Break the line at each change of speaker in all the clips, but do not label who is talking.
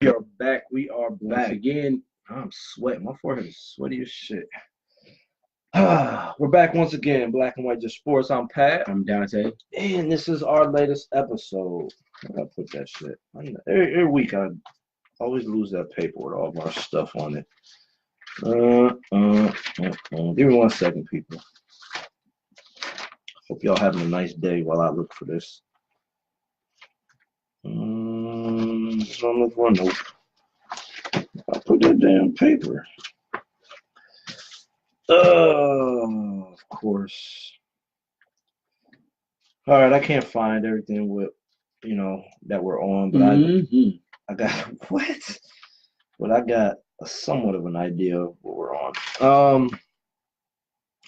We are back. We are
Once
back.
again.
I'm sweating. My forehead is sweaty as shit. We're back once again. Black and White Just Sports. I'm Pat.
I'm Dante.
And this is our latest episode. I gotta put that shit. Every week I always lose that paper with all of our stuff on it. Give me 1 second, people. Hope y'all having a nice day while I look for this. This one look for nope. I put that damn paper. Of course. All right, I can't find everything with that we're on, but I got what? But I got somewhat of an idea of what we're on.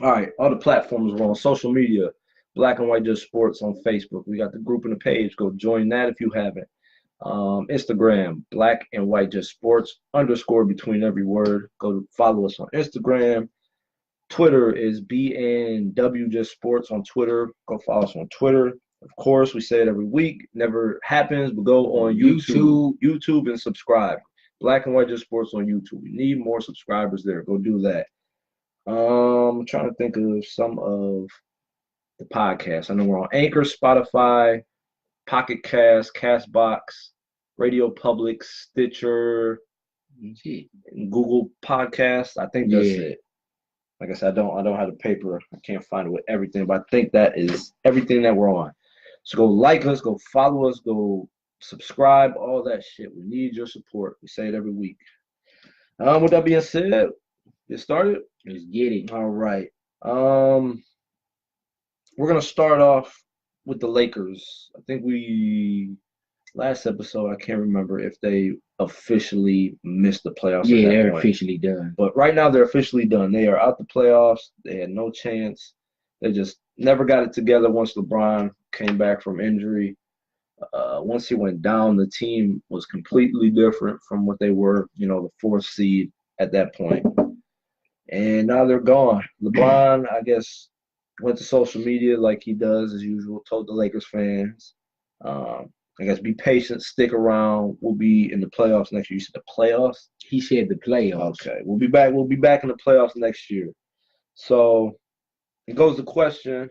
All right, all the platforms we're on. Social media, Black and White Just Sports on Facebook. We got the group and the page. Go join that if you haven't. Instagram, Black and White Just Sports, _ between every word. Go follow us on Instagram. Twitter is BNW Just Sports on Twitter. Go follow us on Twitter. Of course, we say it every week. Never happens, but go on YouTube and subscribe. Black and White Just Sports on YouTube. We need more subscribers there. Go do that. I'm trying to think of some of the podcasts. I know we're on Anchor, Spotify, Pocket Cast, Castbox, Radio Public, Stitcher, and Google Podcasts. I think that's it. Like I said, I don't have the paper. I can't find it with everything, but I think that is everything that we're on. So go like us, go follow us, go subscribe, all that shit. We need your support. We say it every week. With that being said, get started.
Let's get it.
All right. We're gonna start off with the Lakers. I think last episode, I can't remember if they officially missed the playoffs.
Yeah, they're officially done.
But right now, they're officially done. They are out the playoffs. They had no chance. They just never got it together once LeBron came back from injury. Once he went down, the team was completely different from what they were, the 4th seed at that point. And now they're gone. LeBron, I guess, went to social media like he does as usual, told the Lakers fans, I guess be patient, stick around. We'll be in the playoffs next year. You said the playoffs?
He said the playoffs.
Okay. We'll be back in the playoffs next year. So it goes to question,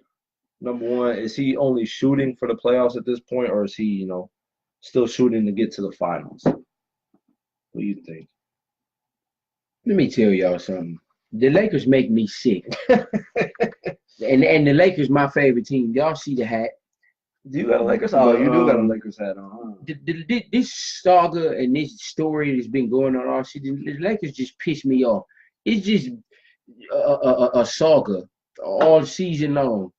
number one, is he only shooting for the playoffs at this point, or is he, still shooting to get to the finals? What do you think?
Let me tell y'all something. The Lakers make me sick. and the Lakers my favorite team. Y'all see the hat.
Do you got a Lakers? Oh, you do got a Lakers hat on. Huh?
This saga and this story that's been going on all season, the Lakers just piss me off. It's just a saga all season long.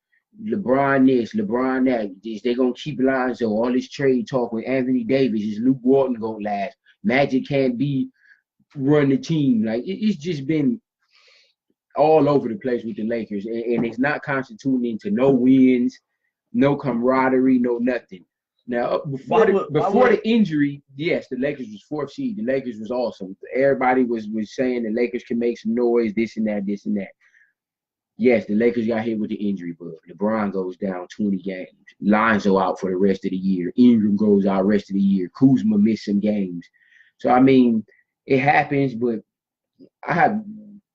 LeBron this, LeBron that. They're going to keep lines on all this trade talk with Anthony Davis. Is Luke Walton going to last? Magic can't run the team. Like, it's just been all over the place with the Lakers. And it's not constituting into no wins, no camaraderie, no nothing. Now, before the injury, yes, the Lakers was 4th seed. The Lakers was awesome. Everybody was saying the Lakers can make some noise, this and that, this and that. Yes, the Lakers got hit with the injury bug. LeBron goes down 20 games. Lonzo out for the rest of the year. Ingram goes out rest of the year. Kuzma missed some games. So, I mean, it happens, but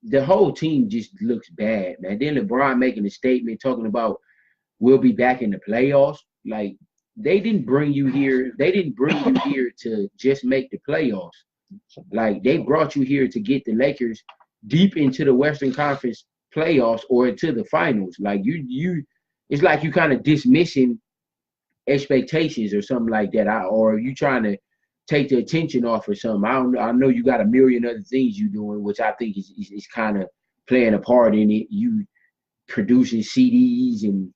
the whole team just looks bad, man. Then LeBron making a statement talking about we'll be back in the playoffs. Like, they didn't bring you here. They didn't bring you here to just make the playoffs. Like, they brought you here to get the Lakers deep into the Western Conference playoffs or into the finals. Like, it's like you kind of dismissing expectations or something like that. Or you trying to take the attention off or something. I know you got a million other things you doing, which I think is kind of playing a part in it. You producing CDs and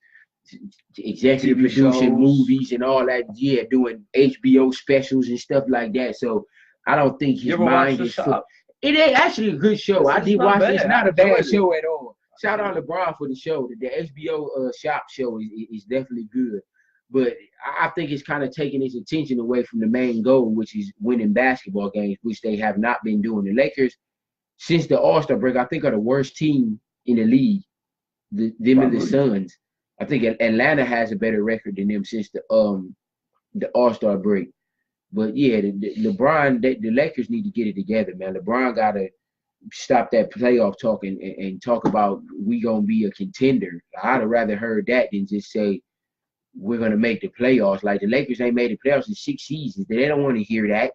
executive producing movies and all that. Yeah, doing HBO specials and stuff like that. So I don't think his mind is full. It ain't actually a good show. I did watch it. It's not a bad show at all. Shout out to LeBron for the show. The HBO Shop show is definitely good. But I think it's kind of taking his attention away from the main goal, which is winning basketball games, which they have not been doing. The Lakers, since the All-Star break, I think are the worst team in the league. Them and the Suns. I think Atlanta has a better record than them since the All-Star break. But yeah, LeBron, the Lakers need to get it together, man. LeBron gotta stop that playoff talk and talk about we gonna be a contender. I'd have rather heard that than just say we're gonna make the playoffs. Like the Lakers ain't made the playoffs in 6 seasons. They don't want to hear that.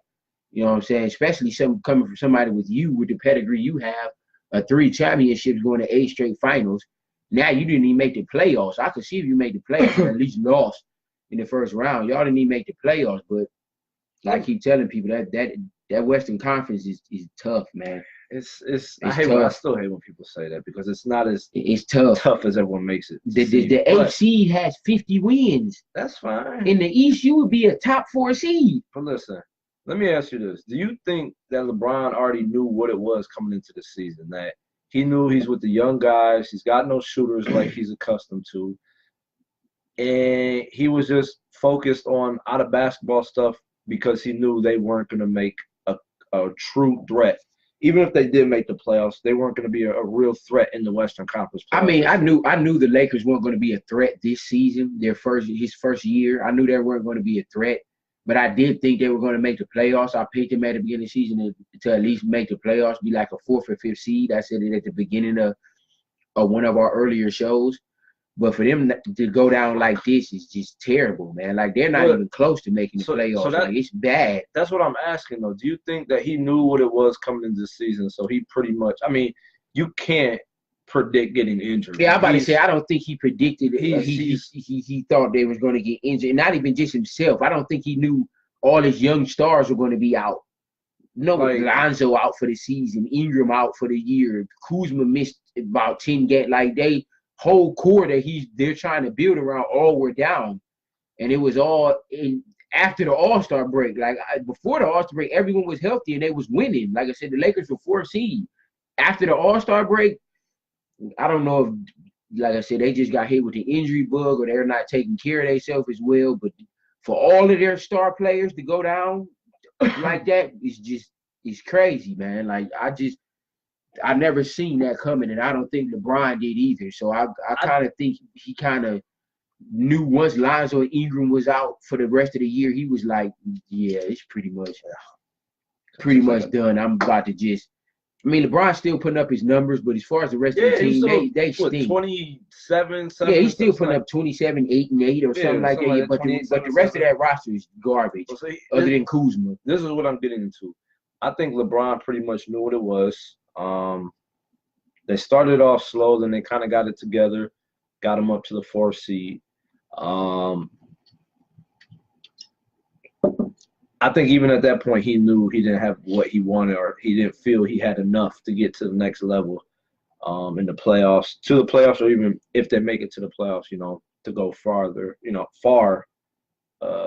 You know what I'm saying? Especially some coming from somebody with the pedigree you have, 3 championships going to 8 straight finals. Now you didn't even make the playoffs. I could see if you made the playoffs, but at least lost in the first round. Y'all didn't even make the playoffs, but I keep telling people that Western Conference is tough, man.
It's I still hate when people say that because it's not as
it's tough
as everyone makes it.
The 8th seed has 50 wins.
That's fine.
In the East, you would be a top 4 seed.
But listen, let me ask you this: do you think that LeBron already knew what it was coming into the season? That he knew he's with the young guys, he's got no shooters like he's accustomed to, and he was just focused on out of basketball stuff because he knew they weren't going to make a true threat. Even if they did make the playoffs, they weren't going to be a real threat in the Western Conference playoffs.
I mean, I knew the Lakers weren't going to be a threat this season. His first year, I knew they weren't going to be a threat, but I did think they were going to make the playoffs. I picked them at the beginning of the season to at least make the playoffs, be like a 4th or 5th seed. I said it at the beginning of one of our earlier shows. But for them to go down like this is just terrible, man. Like, they're not even close to making the playoffs. Like, it's bad.
That's what I'm asking, though. Do you think that he knew what it was coming into the season? So he pretty much – I mean, you can't predict getting injured.
Yeah, I'm about to say, I don't think he predicted it. He thought they was going to get injured. And not even just himself. I don't think he knew all his young stars were going to be out. No, like, Lonzo out for the season. Ingram out for the year. Kuzma missed about 10 games. Like, whole core that they're trying to build around all were down, and it was all in after the All-Star break. Like, before the All-Star break, everyone was healthy and they was winning. Like I said, the Lakers were 4th seed. After the All-Star break, I don't know if, like I said, they just got hit with the injury bug or they're not taking care of themselves as well. But for all of their star players to go down like that, it's crazy, man. Like, I never seen that coming, and I don't think LeBron did either. So I kind of think he kind of knew once Lonzo and Ingram was out for the rest of the year, he was like, yeah, it's pretty much done. I'm about to just – I mean, LeBron's still putting up his numbers, but as far as the rest of the team, they stink.
27,
yeah, he's still putting up 27, 8, and 8 or something like that. But the rest of that roster is garbage, other than Kuzma.
This is what I'm getting into. I think LeBron pretty much knew what it was. They started off slow, then they kind of got it together, got him up to the 4th seed. I think even at that point, he knew he didn't have what he wanted, or he didn't feel he had enough to get to the next level in the playoffs, or even if they make it to the playoffs, to go farther, far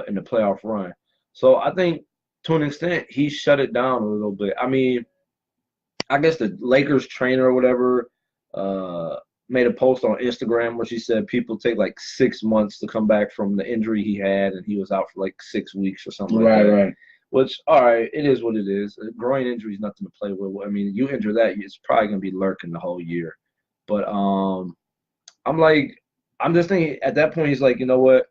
in the playoff run. So I think to an extent, he shut it down a little bit. I mean, I guess the Lakers trainer or whatever made a post on Instagram where she said people take like 6 months to come back from the injury he had, and he was out for like 6 weeks or something like that.
Right.
Which, all right, it is what it is. A groin injury is nothing to play with. I mean, you injure that, it's probably going to be lurking the whole year. But I'm just thinking at that point, he's like, you know what?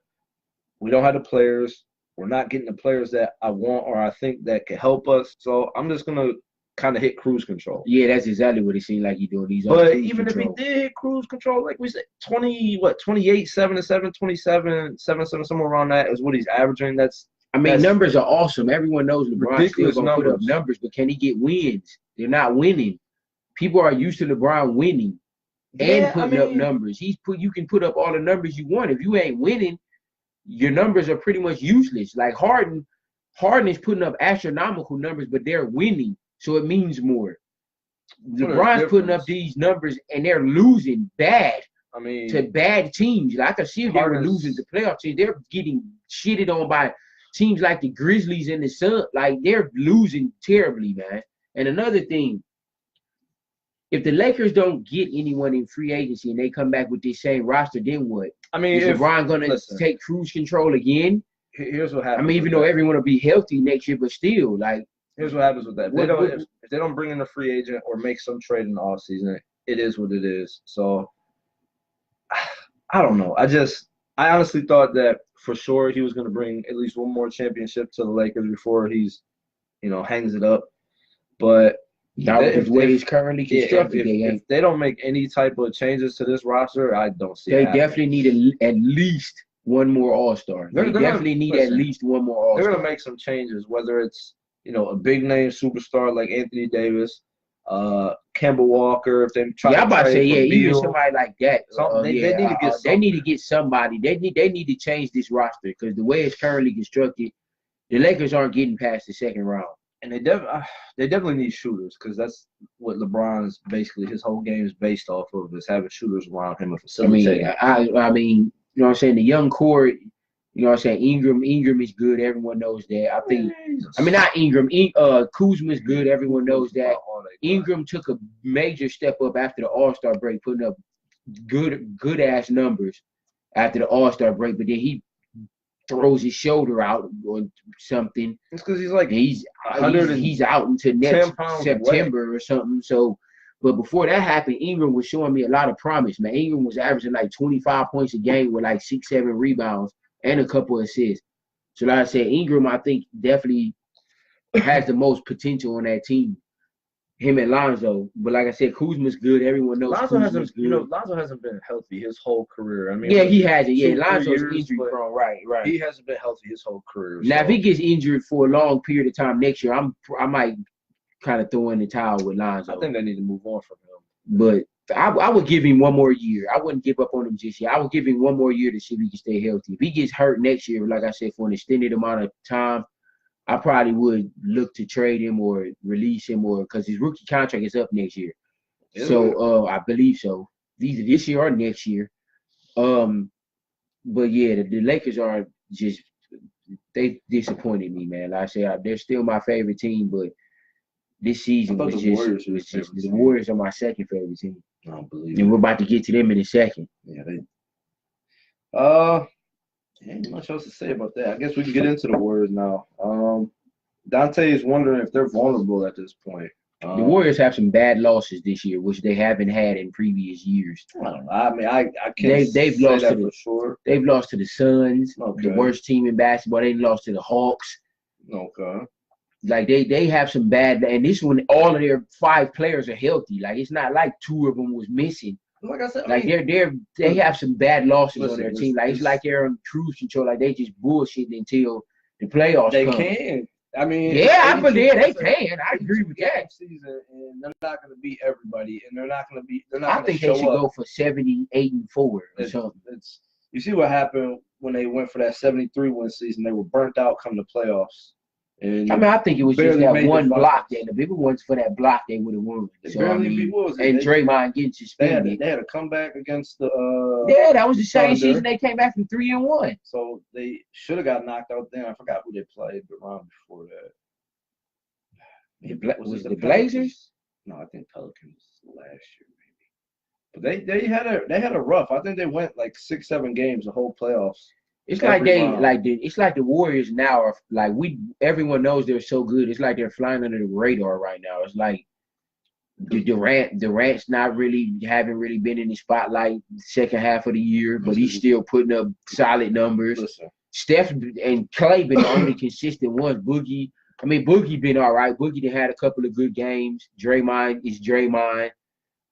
We don't have the players. We're not getting the players that I want or I think that could help us. So I'm just going to kind of hit cruise control.
Yeah, that's exactly what it seemed like he's doing.
But even if he did hit cruise control, like we said, 28, 7-7, 27, 7-7, somewhere around that is what he's averaging. That's
numbers are awesome. Everyone knows LeBron still gonna put up numbers, but can he get wins? They're not winning. People are used to LeBron winning and putting up numbers. You can put up all the numbers you want. If you ain't winning, your numbers are pretty much useless. Like Harden is putting up astronomical numbers, but they're winning. So it means more. LeBron's putting up these numbers, and they're losing bad to bad teams. Like, I can see if they were losing to playoff teams. They're getting shitted on by teams like the Grizzlies and the Suns. Like, they're losing terribly, man. And another thing, if the Lakers don't get anyone in free agency and they come back with this same roster, then what? I mean, is LeBron going to take cruise control again?
Here's what happens.
I mean, even though everyone will be healthy next year, but still, like,
here's what happens with that. If they don't bring in a free agent or make some trade in the offseason, it is what it is. So I don't know. I honestly thought that for sure he was going to bring at least one more championship to the Lakers before he's, hangs it up. But
Not with the way it's currently
yeah,
constructed, they
if
ain't.
they don't make any type of changes to this roster, I don't see it
They
happening.
definitely need at least one more All-Star. They definitely need at least one more All-Star.
They're going to make some changes, whether it's, a big name superstar like Anthony Davis, Kemba Walker, if they try
I'm
to
about to say,
trade for
even
Beal,
somebody like that.
they need to get
they need to get somebody. They need to change this roster because the way it's currently constructed, the Lakers aren't getting past the second round.
And they definitely need shooters because that's what LeBron's basically his whole game is based off of, is having shooters around him and facilitating.
I mean, you know what I'm saying? The young core, you know what I'm saying? Ingram is good. Everyone knows that. Not Ingram. Kuzma's good. Everyone knows that. Ingram took a major step up after the All-Star break, putting up good ass numbers after the All-Star break, but then he throws his shoulder out or something.
It's because
he's out until next September or something. So, but before that happened, Ingram was showing me a lot of promise, man. Ingram was averaging like 25 points a game with like 6-7 rebounds and a couple assists. So like I said, Ingram, I think, definitely has the most potential on that team. Him and Lonzo. But like I said, Kuzma's good. Everyone knows Kuzma's good.
Lonzo hasn't been healthy his whole career. I mean,
he hasn't. Yeah, Lonzo's injury prone. Right.
He hasn't been healthy his whole career.
Now, if he gets injured for a long period of time next year, I might kind of throw in the towel with Lonzo.
I think they need to move on from him.
But I would give him one more year. I wouldn't give up on him just yet. I would give him one more year to see if he can stay healthy. If he gets hurt next year, like I said, for an extended amount of time, I probably would look to trade him or release him, or because his rookie contract is up next year. So I believe so. Either this year or next year. But yeah, the Lakers are just, they disappointed me, man. Like I said, they're still my favorite team, but this season was just the Warriors are my second favorite team.
I don't believe it.
And we're about to get to them in a second.
Yeah, ain't much else to say about that. I guess we can get into the Warriors now. Dante is wondering if they're vulnerable at this point.
The Warriors have some bad losses this year, which they haven't had in previous years.
I don't know. I mean, I can't
they've lost
that for sure.
They've lost to the Suns, the worst team in basketball. They lost to the Hawks.
Okay.
Like they have some bad, and this one, all of their 5 players are healthy. Like it's not like 2 of them was missing.
Like I said,
they have some bad losses on their team. Like it's like they're on cruise control. Like they just bullshitting until the playoffs come.
They can. I mean,
I believe they can. I agree with that.
Season, and they're not going to beat everybody, and they're not going to be.
I think they should go for 78-4 or something.
You see what happened when they went for that 73-win season? They were burnt out come the playoffs. And
I think it was just that one block. Then if it wasn't for that block, they would have won. And Draymond getting suspended.
They had a comeback against the.
That was the same season they came back from 3-1.
So they should have got knocked out then. I forgot who they played the round before that.
Was it the Blazers?
No, I think Pelicans last year maybe. But they had a rough. I think they went like 6-7 games the whole playoffs.
It's like it's like the Warriors now are like everyone knows they're so good. It's like they're flying under the radar right now. It's like Durant's haven't really been in the spotlight the second half of the year, but he's still putting up solid numbers. Steph and Clay been the only consistent ones. Boogie been all right. Boogie done had a couple of good games. Draymond is Draymond.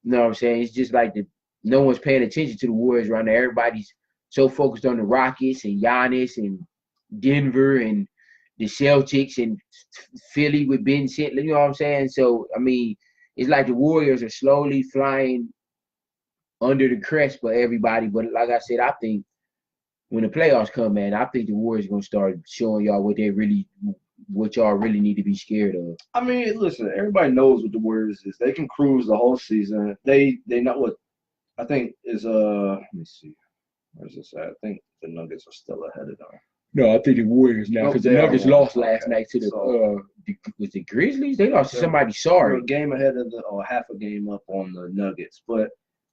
You know what I'm saying? It's just like no one's paying attention to the Warriors right now. Everybody's so focused on the Rockets and Giannis and Denver and the Celtics and Philly with Ben Simmons. You know what I'm saying? So, I mean, it's like the Warriors are slowly flying under the crest for everybody. But like I said, I think when the playoffs come, man, I think the Warriors are going to start showing y'all what y'all really need to be scared of.
I mean, listen, everybody knows what the Warriors is. They can cruise the whole season. They know what I think is let me see. Where's this at? I think the Nuggets are still ahead of them.
No, I think the Warriors now because the Nuggets lost last night to was the Grizzlies? They lost to somebody sorry.
A game ahead of half a game up on the Nuggets. But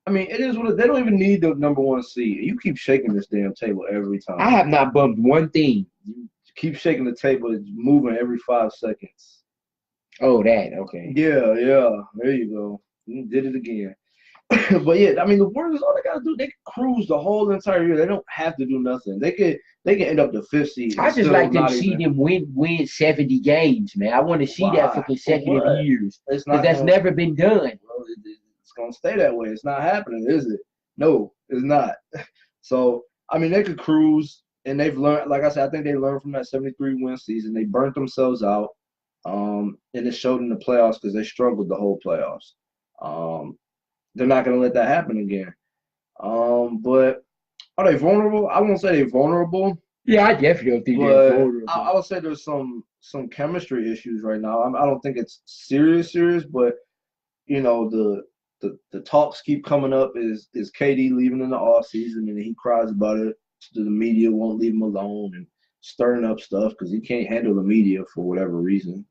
I mean, it is what they don't even need the number 1 seed. You keep shaking this damn table every time.
I have not bumped one thing.
You keep shaking the table. It's moving every 5 seconds.
Oh, that okay.
Yeah. There you go. You did it again. But yeah, I mean, the Warriors, all they gotta do, they can cruise the whole entire year. They don't have to do nothing. They can end up the 5th seed.
I just like to see them win 70 games, man. I want to see that for consecutive years because that's never been done.
Well, it's gonna stay that way. It's not happening, is it? No, it's not. So I mean, they could cruise, and they've learned. Like I said, I think they learned from that 73 win season. They burnt themselves out, and it showed in the playoffs because they struggled the whole playoffs. They're not gonna let that happen again. But are they vulnerable? I won't say they're vulnerable.
Yeah, I definitely don't think they're vulnerable.
I would say there's some chemistry issues right now. I don't think it's serious, but you know the talks keep coming up. Is KD leaving in the off season, and he cries about it. The media won't leave him alone and stirring up stuff because he can't handle the media for whatever reason.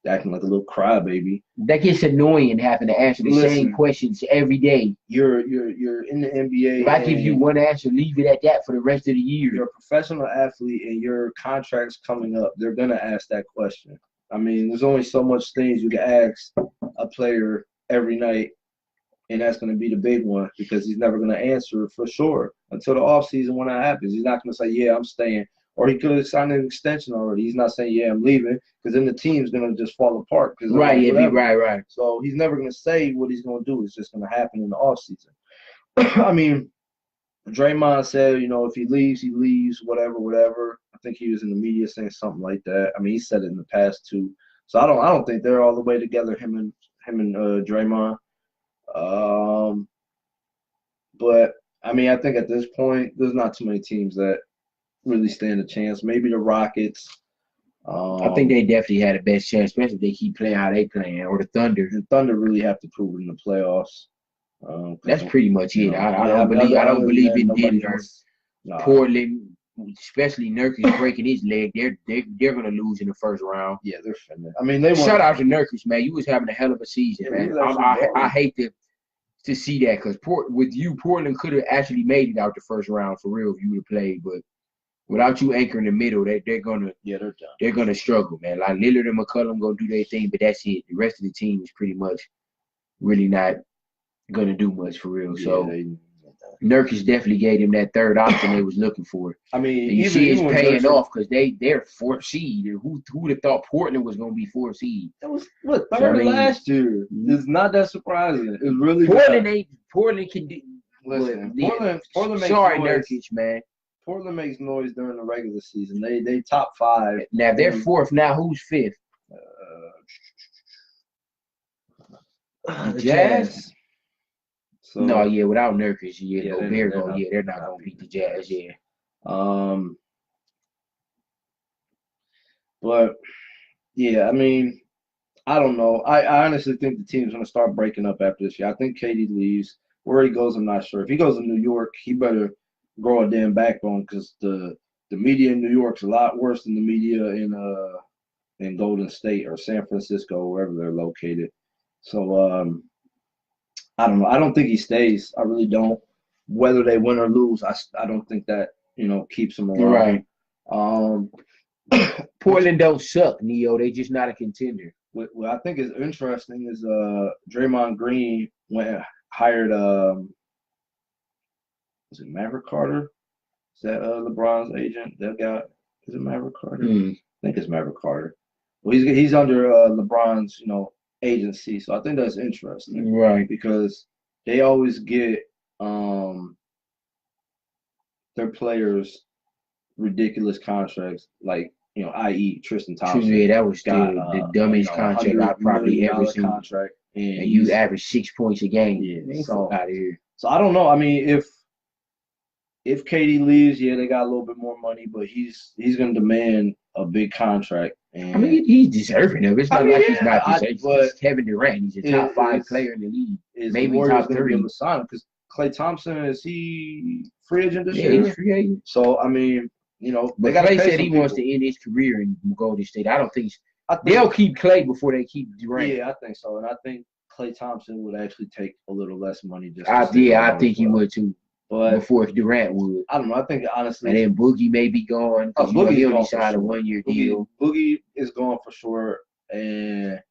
Acting like a little crybaby.
That gets annoying having to answer the same questions every day.
You're in the NBA.
If I give you one answer, leave it at that for the rest of the year.
You're a professional athlete and your contract's coming up. They're gonna ask that question. I mean, there's only so much things you can ask a player every night, and that's gonna be the big one because he's never gonna answer for sure until the offseason when that happens. He's not gonna say, "Yeah, I'm staying." Or he could have signed an extension already. He's not saying, "Yeah, I'm leaving," because then the team's gonna just fall apart.
Right. Right.
So he's never gonna say what he's gonna do. It's just gonna happen in the offseason. I mean, Draymond said, if he leaves, whatever. I think he was in the media saying something like that. I mean, he said it in the past too. So I don't think they're all the way together. Him and Draymond. But I mean, I think at this point, there's not too many teams that really stand a chance. Maybe the Rockets.
I think they definitely had the best chance, especially if they keep playing how they playing, or the Thunder.
The Thunder really have to prove it in the playoffs.
That's pretty much it. I don't believe in Denver. Portland, especially Nurkic breaking his leg. They're gonna lose in the first round.
Yeah, they're finna. I mean, shout
out to Nurkic, man. You was having a hell of a season, man. I hate to see that because Portland could have actually made it out the first round for real if you would have played, but without you anchoring the middle, they're done. They're gonna struggle, man. Like Lillard and McCollum gonna do their thing, but that's it. The rest of the team is pretty much really not gonna do much for real. So Nurkic definitely gave him that third option they was looking for.
I mean,
and you see it's paying off because they're 4th seed. Who would have thought Portland was gonna be 4th seed?
That was third last year. It's not that surprising. It's really
Portland can do.
Listen, Portland makes
sorry,
noise.
Nurkic, man.
Portland makes noise during the regular season. They top 5.
Now they're 4th. Now who's 5th? Jazz. So, no, yeah, without Nurkic, they're not gonna beat the Jazz. Yeah.
But yeah, I mean, I don't know. I honestly think the team's gonna start breaking up after this year. I think KD leaves. Where he goes, I'm not sure. If he goes to New York, he better grow a damn backbone because the media in New York's a lot worse than the media in Golden State or San Francisco, wherever they're located. So I don't know. I don't think he stays. I really don't. Whether they win or lose, I don't think that keeps him around.
Right. Portland don't suck, Neo. They just not a contender.
What I think is interesting is Draymond Green hired is it Maverick Carter? Is that LeBron's agent? That guy, is it Maverick Carter? I think it's Maverick Carter. Well, he's under LeBron's agency, so I think that's interesting,
right?
Because they always get their players ridiculous contracts, like i.e. Tristan Thompson.
Yeah, that was the dumbest contract I've probably ever seen.
Contract,
and you average 6 points a game.
Yeah,
so out of here.
So I don't know. I mean, if KD leaves, yeah, they got a little bit more money, but he's going to demand a big contract. And
I mean, he's deserving of it. It's not he's not deserving. He's Kevin Durant. He's a top 5 player in the league. Maybe top 3.
Because Klay Thompson, is he free agent this year?
Yeah, he's free agent.
So I mean,
but Klay said he wants to end his career in Golden State. I don't think they'll keep Klay before they keep Durant.
Yeah, I think so, and I think Klay Thompson would actually take a little less money.
I think he would too. But before Durant would,
I don't know. I think honestly,
and then Boogie may be gone. Boogie only signed a 1-year deal.
Boogie is gone for sure, and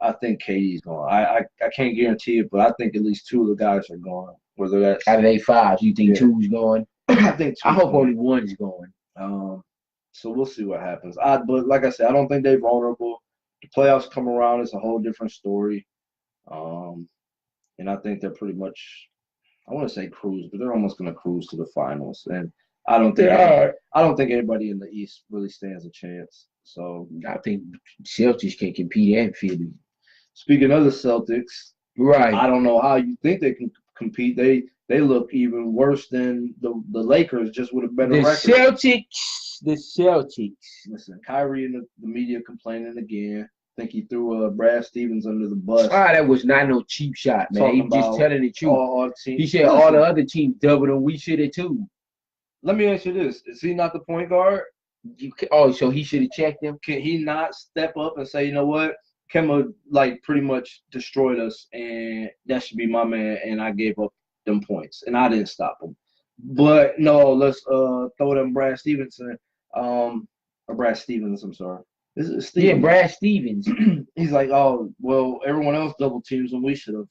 I think KD's gone. I can't guarantee it, but I think at least two of the guys are gone. Whether that's
Out of they five, you think two's going?
I think
I hope
gone.
only one's going.
So we'll see what happens. But like I said, I don't think they're vulnerable. The playoffs come around, it's a whole different story. And I think they're pretty much, I want to say cruise, but they're almost going to cruise to the finals. And I don't think anybody in the East really stands a chance. So
I think Celtics can compete and Philly.
Speaking of the Celtics,
right?
I don't know how you think they can compete. They look even worse than the Lakers, just with a better record.
The Celtics.
Listen, Kyrie and the media complaining again. I think he threw Brad Stevens under the bus.
That was not no cheap shot, man. He just telling the truth.
All
he said all the other teams doubled and we should have too.
Let me ask you this: is he not the point guard?
So he should have checked him.
Can he not step up and say, you know what, Kemba pretty much destroyed us, and that should be my man, and I gave up them points, and I didn't stop him. But no, let's throw them Brad Stevenson, or Brad Stevens. I'm sorry. Is it Stevens?
Yeah, Brad Stevens.
He's like, oh well, everyone else double teams and we should have.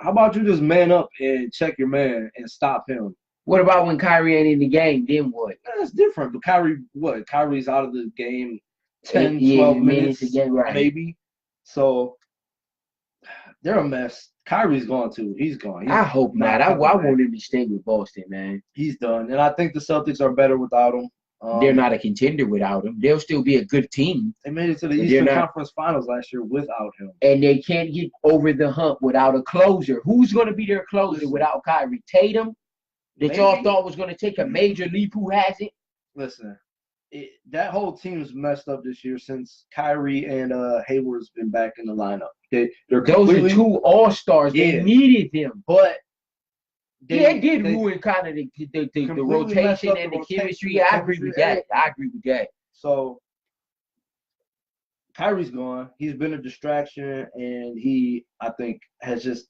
How about you just man up and check your man and stop him?
What about when Kyrie ain't in the game? Then what?
That's different. But Kyrie's out of the game 10, 12 minutes
again, right.
Maybe. So they're a mess. Kyrie's gone too. He's gone.
I hope not. I want him to stay with Boston, man.
He's done. And I think the Celtics are better without him.
They're not a contender without him. They'll still be a good team.
They made it to the Eastern Conference Finals last year without him.
And they can't get over the hump without a closer. Who's going to be their closer without Kyrie? Tatum? That y'all thought was going to take a major leap. Who hasn't?
Listen, that whole team's messed up this year since Kyrie and Hayward's been back in the lineup.
Those are two all-stars.
Yeah.
They needed them.
But
they did ruin kind of the rotation and the chemistry. I agree with that.
So Kyrie's gone. He's been a distraction, and he, I think, has just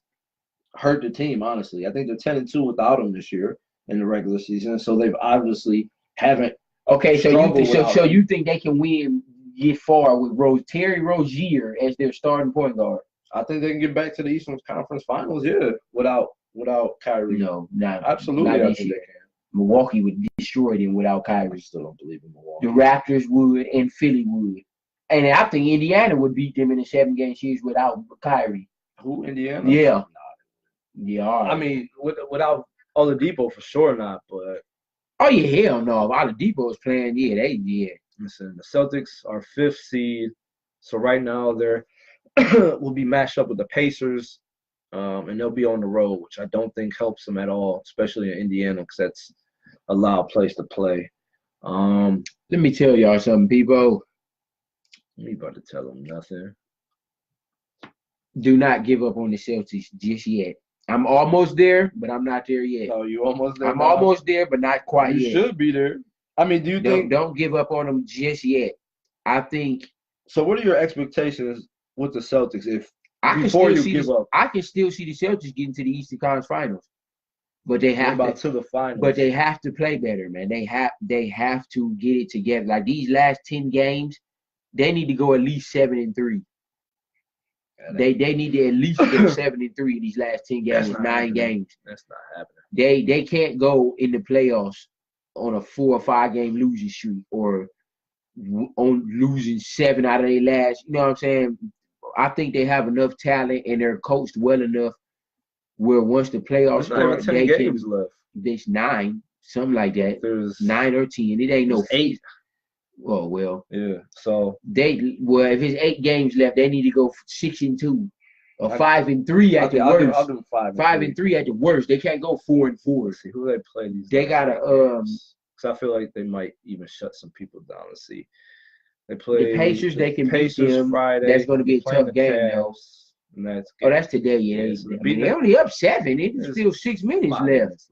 hurt the team, honestly. I think they're 10-2 without him this year in the regular season. So they've obviously haven't.
Okay, so you think they can get far with Terry Rozier as their starting point guard?
I think they can get back to the Eastern Conference Finals, without Kyrie.
No, not
absolutely.
Not this year. Milwaukee would destroy them without Kyrie.
I still don't believe in Milwaukee.
The Raptors would, and Philly would, and I think Indiana would beat them in a 7-game series without Kyrie.
Who, Indiana?
Yeah. Yeah. All right.
I mean, without Oladipo, for sure not. But
hell no! If Oladipo is playing,
Listen, the Celtics are 5th seed, so right now they're will be matched up with the Pacers, and they'll be on the road, which I don't think helps them at all, especially in Indiana, because that's a loud place to play.
Let me tell y'all something, people.
You about to tell them nothing.
Do not give up on the Celtics just yet. I'm almost there, but I'm not there yet.
No, you almost there.
I'm almost there, but not quite yet.
You should be there. I mean, do you think?
Don't give up on them just yet. I think.
So, what are your expectations with the Celtics? I can
still see the Celtics getting to the Eastern Conference Finals, but they have
to the finals.
But they have to play better, man. They have to get it together. Like these last 10 games, they need to go at least 7-3. They need to at least go 7-3 in these last 10 games, 9 games.
That's not happening.
They can't go in the playoffs on a 4 or 5 game losing streak or on losing 7 out of their last. You know what I'm saying? I think they have enough talent and they're coached well enough where once the playoffs start,
they games left.
There's 9, something like that.
There's
9 or 10. It ain't no
8.
Oh well.
Yeah. So
if it's 8 games left, they need to go 6-2 or 5-3 at the worst.
I'll do
5-3 at the worst. They can't go 4-4.
See who they play these.
They gotta
because I feel like they might even shut some people down and see. They play
the Pacers. They can beat them
Friday.
That's going to be a tough game, though. That's today. Yeah, they only up 7. It's still 6 minutes left.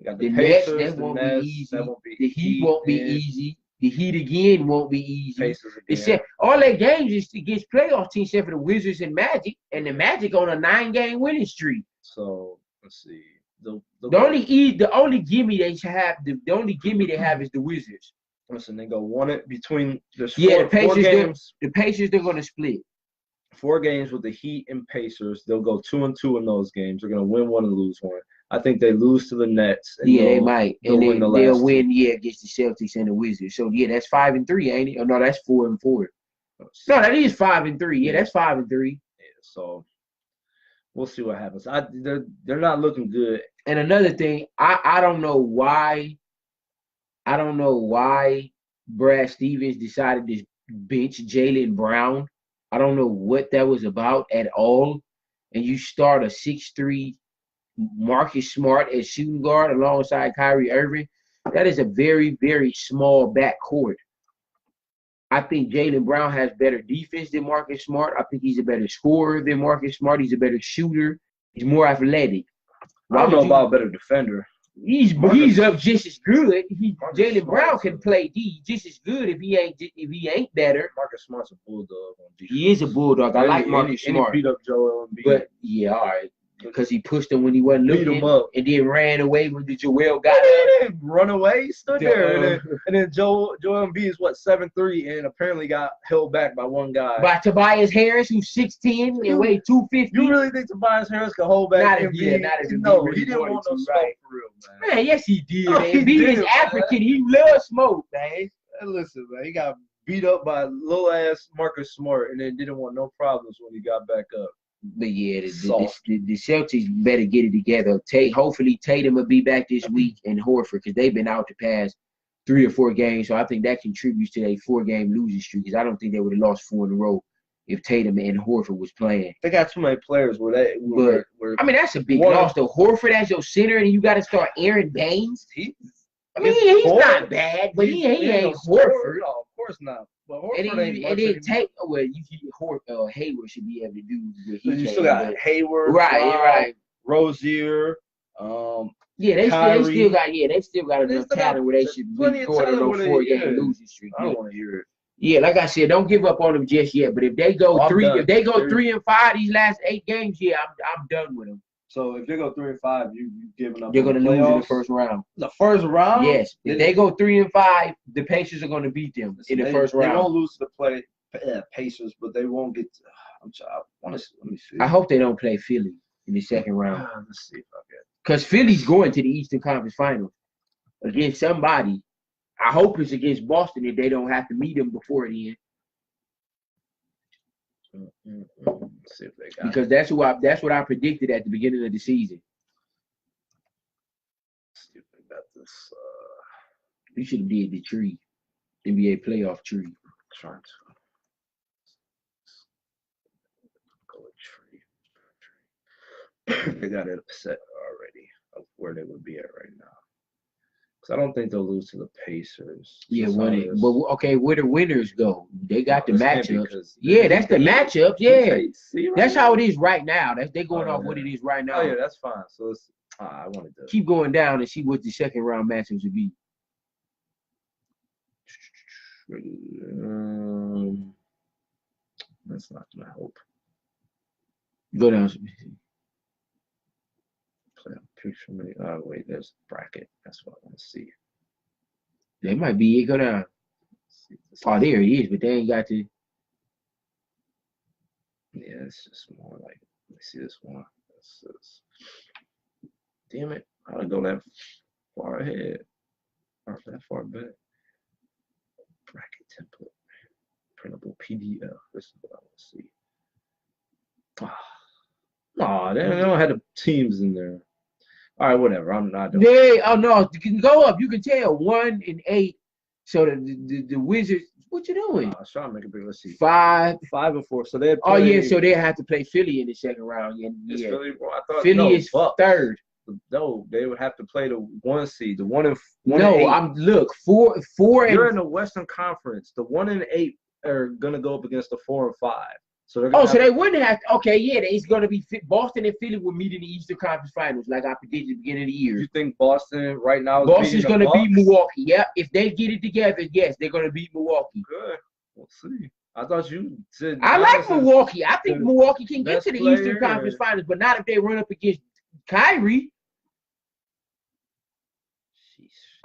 The Nets, that won't be easy. The Heat won't be easy. The Heat again won't be easy. All their games is against playoff teams except for the Wizards and Magic, and the Magic on a 9-game winning streak.
So let's see. The
only gimme they have is the Wizards.
Listen, they go between the
Pacers.
4 games.
The Pacers they're gonna split.
4 games with the Heat and Pacers. They'll go 2-2 in those games. They're gonna win one and lose one. I think they lose to the Nets. And
Yeah, they might,
they'll
and
win the
they'll
last
win.
two.
Yeah, against the Celtics and the Wizards. So yeah, that's 5-3, ain't it? Oh no, that's 4-4. No, that is 5-3. Yeah, that's 5-3.
Yeah, so we'll see what happens. They're not looking good.
And another thing, I don't know why. I don't know why Brad Stevens decided to bench Jaylen Brown. I don't know what that was about at all. And you start a 6'3" Marcus Smart as shooting guard alongside Kyrie Irving. That is a very, very small backcourt. I think Jaylen Brown has better defense than Marcus Smart. I think he's a better scorer than Marcus Smart. He's a better shooter. He's more athletic.
I don't know about a better defender.
He's up just as good. Jaylen Brown can play D just as good if he ain't better.
Marcus Smart's a bulldog on defense.
He is a bulldog. I like Marcus Smart.
He beat up Joel Embiid.
But yeah, all right. Because he pushed him when he wasn't looking,
beat him up,
and then ran away when the Joel got
up. He didn't run away. He stood there, and then Joel Embiid is 7'3" and apparently got held back by one guy.
By Tobias Harris, who's 6'10" and weighed 250.
You really think Tobias Harris could hold back Embiid? No,
really
he didn't want no smoke for real, man.
Man, yes, he did.
No,
Embiid is African. Man. He loves smoke, man.
Listen, man, he got beat up by little ass Marcus Smart, and then didn't want no problems when he got back up.
But yeah, the Celtics better get it together. Hopefully Tatum will be back this week and Horford, because they've been out the past 3 or 4 games. So I think that contributes to their 4-game losing streak, because I don't think they would have lost 4 in a row if Tatum and Horford was playing.
They got too many players I
mean, that's a big loss though. Horford as your center, and you got to start Aaron Baines. He's not bad, but he ain't Horford.
No, of course not. But
Hayward should be able to do what he
can. You still
got
Hayward,
right.
Rozier.
They still got enough talent where they should be going on a 4-game losing streak.
I don't want to hear it.
Yeah, like I said, don't give up on them just yet. But if they go 3-5 these last 8 games, yeah, I'm done with them.
So if they go 3-5, you giving up?
They're going to lose in the first round.
The first round?
Yes. If they go 3-5, the Pacers are going to beat them in the first round.
They won't lose to the Pacers, but they won't get. Let me see.
I hope they don't play Philly in the second round.
Let's see if I get.
Because Philly's going to the Eastern Conference Finals against somebody. I hope it's against Boston if they don't have to meet them before the end.
Let's see if they got
because that's what I predicted at the beginning of the season.
Let's see if they got this.
You should have did the tree, NBA playoff tree.
Trying to go a tree. They got it set already of where they would be at right now. Because I don't think they'll lose to the Pacers.
Yeah, okay, where the winners go? They got the matchups. Yeah, that's the matchup. Yeah, that's how it is right now. They're going off what it is right now.
Oh yeah, that's fine. So I wanted to
keep going down and see what the second round matchups would be.
That's not gonna help.
Go down.
Play a picture me. Oh wait, there's a bracket. That's what I want to see.
That might be it. Go down. Oh, there it is, but they ain't got to.
Yeah, it's just more like. Let me see this one. Damn it! I don't go that far ahead. Or that far back. Bracket template. Printable PDF. This is what I want to see. No, they don't have the teams in there. All right, whatever. I'm not.
Oh no, you can go up. You can tell 1-8. So the Wizards. What you doing?
I was trying to make it big. Let's see.
5
and 4. So they.
Oh yeah, so they have to play Philly in the second round. Yeah. Philly is
Bucks.
Third.
No, they would have to play the 1 seed. The 1 and 8.
Look 4.
You're in the Western Conference. The 1 and 8 are gonna go up against the 4 and 5. So
they wouldn't have to. Okay, yeah, it's going to be Boston and Philly will meet in the Eastern Conference Finals, like I predicted at the beginning of the year.
You think Boston right now?
Boston's going to beat Milwaukee. Yeah, if they get it together, yes, they're going to beat Milwaukee.
Good. We'll see. I thought you said.
I like Milwaukee. I think Milwaukee can get to the Eastern Conference Finals, but not if they run up against Kyrie.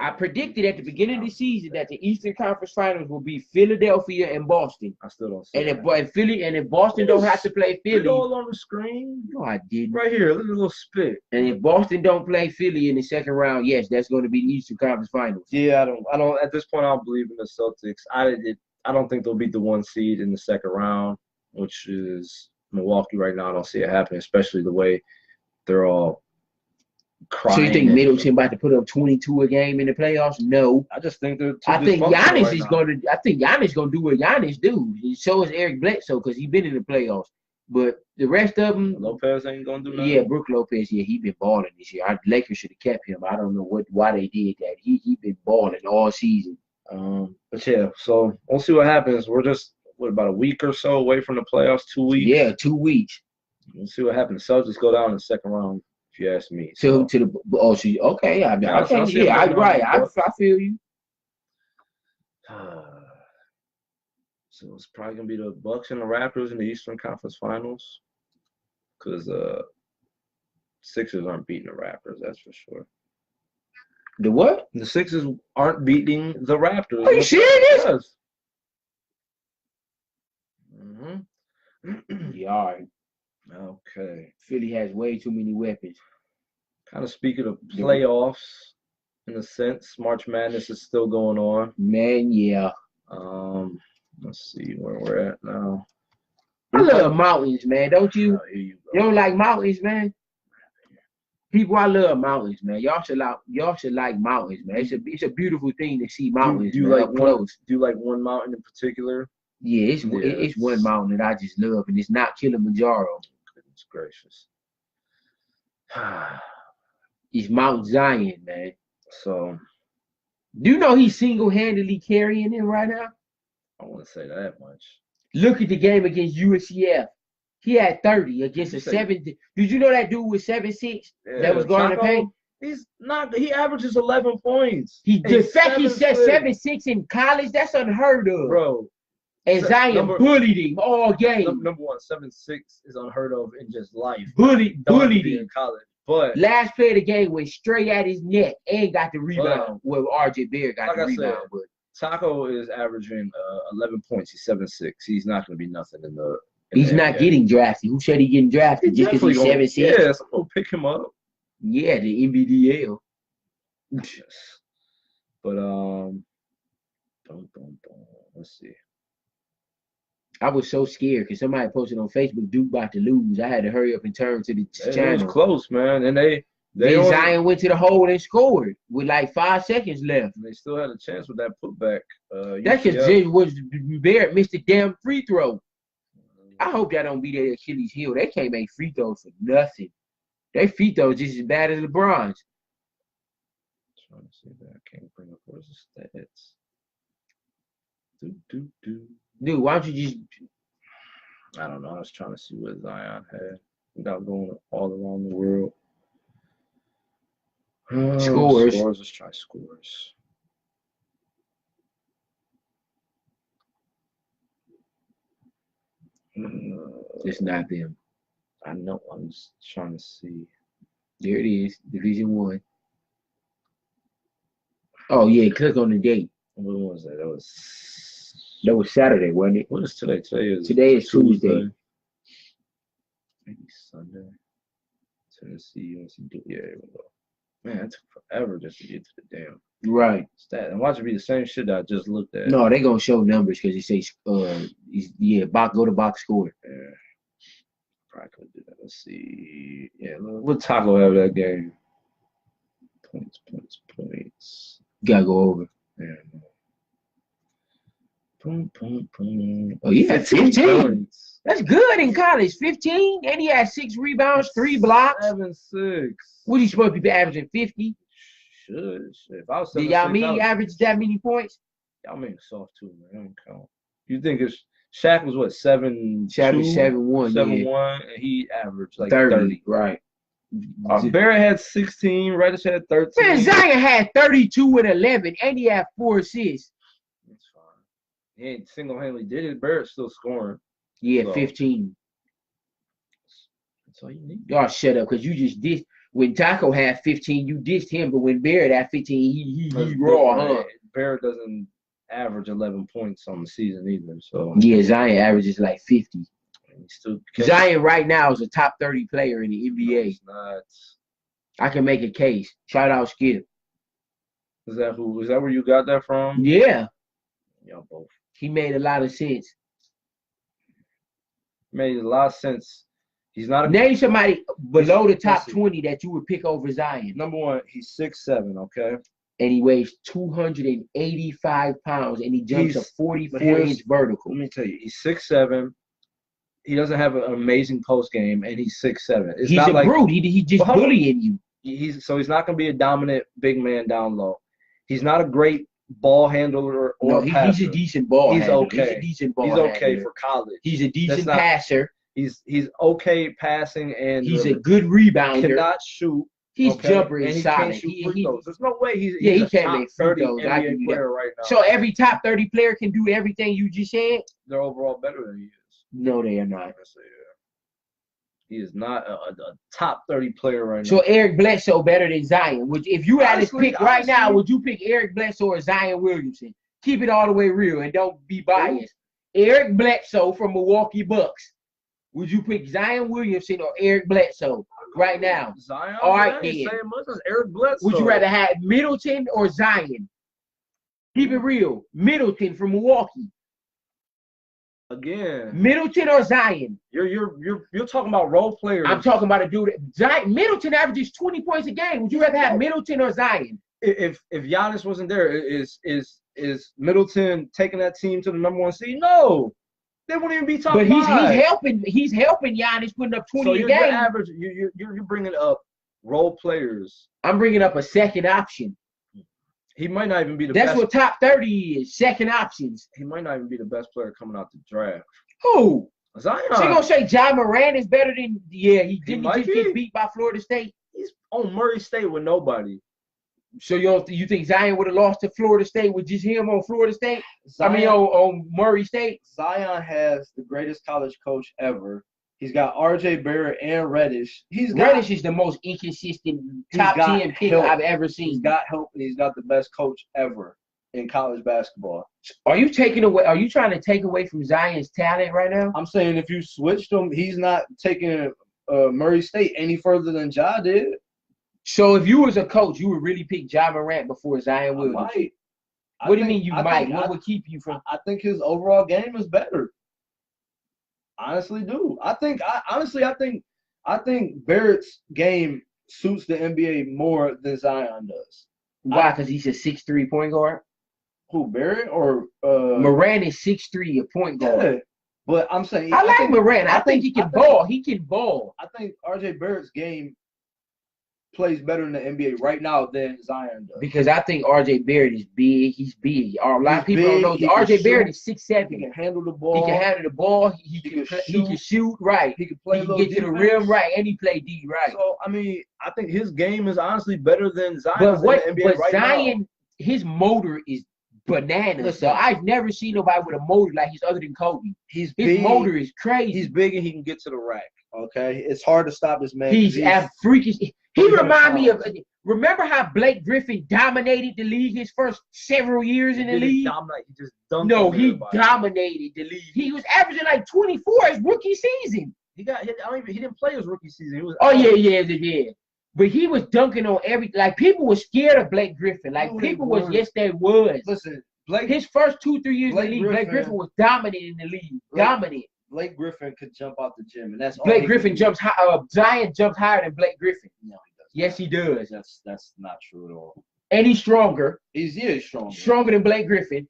I predicted at the beginning of the season that the Eastern Conference Finals will be Philadelphia and Boston.
I still don't see
and
it.
if Boston don't have to play
Put it
Philly,
all on the screen.
no, I didn't.
Right here, look at a little spit.
And if Boston don't play Philly in the second round, yes, that's going to be the Eastern Conference Finals.
Yeah, I don't. At this point, I don't believe in the Celtics. I don't think they'll beat the 1 seed in the second round, which is Milwaukee right now. I don't see it happening, especially the way they're all crying.
So you think Middleton about to put up 22 a game in the playoffs? No.
I just think they're too
I think
dysfunctional
Giannis gonna do what Giannis do. So is Eric Bledsoe because he's been in the playoffs. But the rest of them,
Lopez ain't gonna do nothing.
Yeah, Brook Lopez. Yeah, he been balling this year. Our Lakers should have kept him. I don't know why they did that. He been balling all season.
But yeah, so we'll see what happens. We're just about a week or so away from the playoffs. 2 weeks.
Yeah, 2 weeks.
We'll see what happens. The Celtics go down in the second round, if you ask me.
So to the okay. I feel you.
So it's probably gonna be the Bucks and the Raptors in the Eastern Conference Finals, because Sixers aren't beating the Raptors. That's for sure.
The what?
The Sixers aren't beating the Raptors.
Are you serious?
Yes. Mm-hmm.
Yeah, all right.
Okay.
Philly has way too many weapons.
Kind of speaking of playoffs, in a sense, March Madness is still going on.
Man, yeah.
Let's see where we're at now.
I love mountains, man. Don't you?
Oh, here you go.
You don't like mountains, man? People, I love mountains, man. Y'all should like mountains, man. It's a beautiful thing to see mountains.
Do you
man,
like
up close?
Do you like one mountain in particular?
Yeah, it's one mountain that I just love, and it's not Kilimanjaro.
Goodness gracious.
It's Mount Zion, man.
So,
do you know he's single-handedly carrying him right now?
I don't want to say that much.
Look at the game against USCF. He had 30 against a 7. Did you know that dude was 7'6"?
Yeah,
that was going to paint?
He's not. He averages 11 points.
The fact he said 7'6" in college, that's unheard of,
bro.
And Zion bullied him all game.
Number one, 7'6" is unheard of in just life.
Bullied him
in college. But
last play of the game went straight at his neck and got the rebound. Well, RJ Barrett got the rebound. But
Taco is averaging 11 points. He's 7'6". He's not going to be nothing in the.
He's not getting drafted. Who said he getting drafted? Just because he's 7'6"?
Yeah, someone will pick him up.
Yeah, the NBDL.
Yes. But let's see.
I was so scared because somebody posted on Facebook Duke about to lose. I had to hurry up and turn to the channel.
It was close, man, and
Zion went to the hole and scored with like 5 seconds left.
They still had a chance with that putback.
That's because Barrett missed a damn free throw. I hope y'all don't be their Achilles heel. They can't make free throws for nothing. Their free throws just as bad as LeBron's.
Trying to see that. I can't bring up where's the stats.
Dude, why don't you just?
I don't know. I was trying to see what Zion had without going all around the world.
Scores.
Let's try scores.
It's not them.
I know. I'm just trying to see.
There it is. Division 1. Oh yeah, click on the date.
When was that?
That was Saturday, wasn't it?
What is today?
Today is Tuesday.
Maybe Sunday. Tennessee, UNC. Yeah, here we go. Man, it took forever just to get to the damn stat. And watch it be the same shit that I just looked at.
No, they gonna show numbers because it says go to box score.
Yeah. Probably could do that. Let's see. Yeah, what Taco have that game? Points.
Gotta go over.
Yeah. Boom.
Oh, yeah, 15 points. That's good in college. 15, and he had 6 rebounds, 3 blocks.
7-6.
What he supposed to be averaging? 50.
Should. If I was
did y'all mean he averaged that many points?
Y'all mean soft too, man. I don't count. You think Shaq was what 7'1"? 7'1", and he averaged like 30.
Right.
Barrett had 16. Reddish had 13.
Man, Zion had 32 and 11, and he had 4 assists.
That's fine. He ain't single-handedly did it. Barrett's still scoring.
Yeah, so 15.
That's all you need.
Y'all shut up, because you just did. When Taco had 15, you dissed him, but when Barrett had 15, he raw, huh?
Barrett doesn't average 11 points on the season either. So
yeah, Zion averages like 50.
Still
Zion right now is a top 30 player in the NBA.
No, he's not.
I can make a case. Shout out Skip.
Is that who? Is that where you got that from?
Yeah.
Y'all both.
He made a lot of sense.
Made a lot of sense. He's not a
name somebody below the top 20 that you would pick over Zion.
Number one, he's 6'7", okay?
And he weighs 285 pounds, and he jumps a 44-inch vertical.
Let me tell you, he's 6'7". He doesn't have an amazing post game, and he's 6'7".
He's not a brute. He just bullying you.
He's not going to be a dominant big man down low. He's not a great ball handler or passer.
He's a decent ball handler.
Okay.
He's a decent ball
handler. He's okay
handler.
for college.
He's a decent passer.
He's okay passing, and
he's a good rebounder.
Cannot shoot.
His jumper is solid.
There's no way he's
he can't make free throws.
NBA player right now.
So every top 30 player can do everything you just said?
They're overall better than he is.
No, they are not.
He is not a top 30 player right now.
So Eric Bledsoe better than Zion. If you had his pick right now, would you pick Eric Bledsoe or Zion Williamson? Keep it all the way real and don't be biased. Eric Bledsoe from Milwaukee Bucks. Would you pick Zion Williamson or Eric Bledsoe right now?
Zion.
All right, then.
Same much as Eric Bledsoe.
Would you rather have Middleton or Zion? Keep it real. Middleton from Milwaukee.
Again.
Middleton or Zion?
You're talking about role players.
I'm talking about a dude. Middleton averages 20 points a game. Would you rather have Middleton or Zion?
If Giannis wasn't there, is Middleton taking that team to the #1 seed? No. They wouldn't even be top five.
But he's helping Giannis putting up 20 a game.
Average, you're bringing up role players.
I'm bringing up a second option.
He might not even be the best.
That's what top 30 is, second options.
He might not even be the best player coming out the draft.
Who?
Zion.
So you gonna say Ja Morant is better than? Yeah, he just get beat by Florida State.
He's on Murray State with nobody.
So you think Zion would have lost to Florida State with just him on Florida State? On Murray State?
Zion has the greatest college coach ever. He's got R.J. Barrett and Reddish.
Reddish is the most inconsistent top 10 pick I've ever seen.
He's got help, and he's got the best coach ever in college basketball.
Are you trying to take away from Zion's talent right now?
I'm saying if you switched him, he's not taking Murray State any further than Ja did.
So if you was a coach, you would really pick Ja Morant before Zion Williamson? What do you mean you might? What would keep you from?
I think his overall game is better. Honestly, do. I think Barrett's game suits the NBA more than Zion does.
Why? Because he's a 6'3" point guard.
Who, Barrett or
Morant is 6'3", a point guard.
Yeah, but I'm saying
I like Morant. I think he can ball. He can ball.
I think R.J. Barrett's game plays better in the NBA right now than Zion does.
Because I think R.J. Barrett is big. He's big. A lot of people don't know. R.J. Barrett is 6'7".
He can handle the ball.
He can handle the ball. He can shoot. Right.
He can play.
He can get to the rim. Right. And he play D. Right.
So I think his game is honestly better than Zion's in the NBA right
Zion,
now.
His motor is bananas. So I've never seen nobody with a motor like he's other than Kobe. His motor is crazy.
He's big and he can get to the rack.
Okay, it's hard to stop this man.
He's freakish. He remind me of. Remember how Blake Griffin dominated the league his first several years in the league?
He just dunked.
No, he dominated the league. He was averaging like 24 his rookie season.
He didn't play his rookie season. He was.
Oh yeah. But he was dunking on people were scared of Blake Griffin. Yes, they was.
Listen,
his first 2-3 years in the league, Blake Griffin was dominating the league. Dominant.
Blake Griffin could jump out the gym, and that's
Blake Griffin jumps high. Zion jumps higher than Blake Griffin.
No, he does.
Yes, he does.
That's not true at all.
And he's stronger.
He's stronger.
Stronger than Blake Griffin.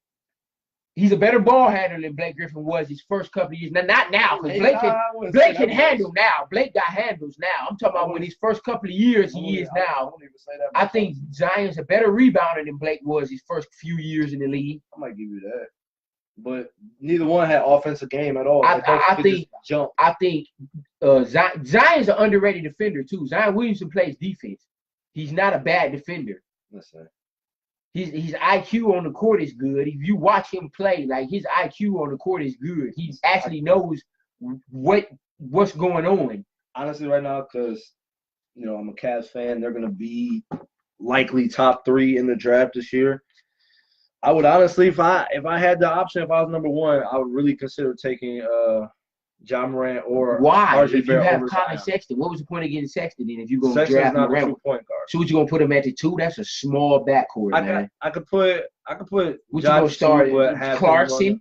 He's a better ball handler than Blake Griffin was his first couple of years. Now, not now, because Blake can handle now. Blake got handles now. I'm talking about when his first couple of years he is now. I think Zion's a better rebounder than Blake was his first few years in the league.
I might give you that. But neither one had offensive game at all.
I think Zion's an underrated defender too. Zion Williamson plays defense. He's not a bad defender.
Listen,
his IQ on the court is good. If you watch him play, like his IQ on the court is good. He actually knows what's going on.
Honestly, right now, because
I'm a Cavs fan. They're gonna be likely top 3 in the draft this year. I would honestly, if I had the option, if I was number 1, I would really consider taking John Morant or
Why?
RJ
If you
Barrett
have
over
Colin
Zion.
Sexton, what was the point of getting Sexton then if you're gonna
Sexton's
draft
not a
Morant?
true point guard.
So what you gonna put him at the 2? That's a small backcourt, man.
I could put
What you
John
gonna start?
2, but have
Clarkson?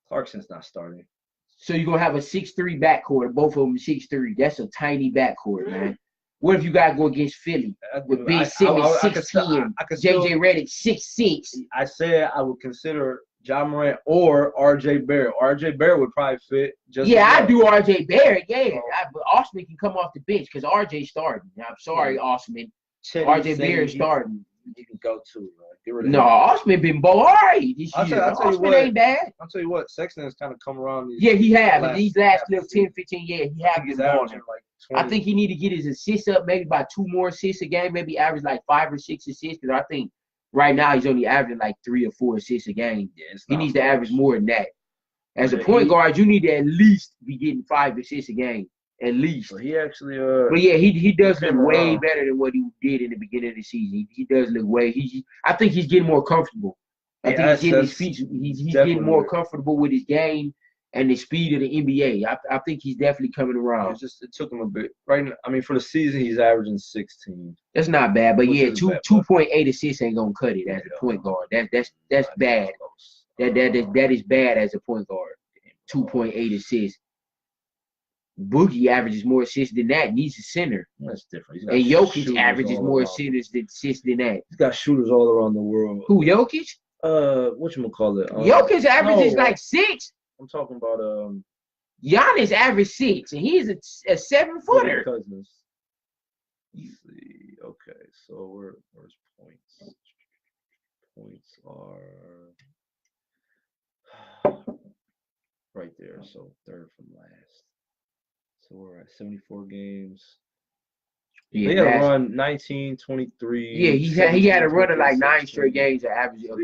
Clarkson's not starting.
So you're gonna have a 6'3" backcourt, both of them 6'3". That's a tiny backcourt, man. What if you gotta go against Philly with Ben Simmons 6'10", JJ Redick 6'6"?
I said I would consider John Morant or RJ Barrett. RJ Barrett would probably fit.
I do RJ Barrett. Yeah, but Osman can come off the bench because RJ starting. I'm sorry, Osman. RJ Barrett starting.
You can go too, man. Get rid of
him. Osman been all right this year. Osman ain't bad.
I'll tell you what, Sexton has kind of come around.
He have. These last 10, 15 years, he have been balling.
Like
I think he need to get his assists up, maybe by 2 more assists a game, maybe average like 5 or 6 assists. Because I think right now he's only averaging like 3 or 4 assists a game. Yeah, he needs to average more than that. As a point guard, you need to at least be getting 5 assists a game. At least.
So he actually
but yeah, he does look way better than what he did in the beginning of the season. He does look way I think he's getting more comfortable. I think he's getting his feet. He's getting more comfortable with his game and the speed of the NBA. I think he's definitely coming around.
It took him a bit. Right now, I mean, for the season, he's averaging 16.
That's not bad, but yeah, 2.8 assists ain't gonna cut it as a point guard. That's bad. That is bad as a point guard. 2.8 assists. Boogie averages more assists than that, and he's a center.
That's different.
And Jokic averages more assists than that.
He's got shooters all around the world.
Who, Jokic?
Whatchamacallit?
Jokic averages like 6.
I'm talking about
Giannis averaged 6, and he's a 7-footer.
Cousins. Let's see. Okay, so where's points? Points are right there. So 3rd from last. So we're at 74 games. Yeah, he had a run 19, 23.
Yeah, he had a run of like 9 straight games of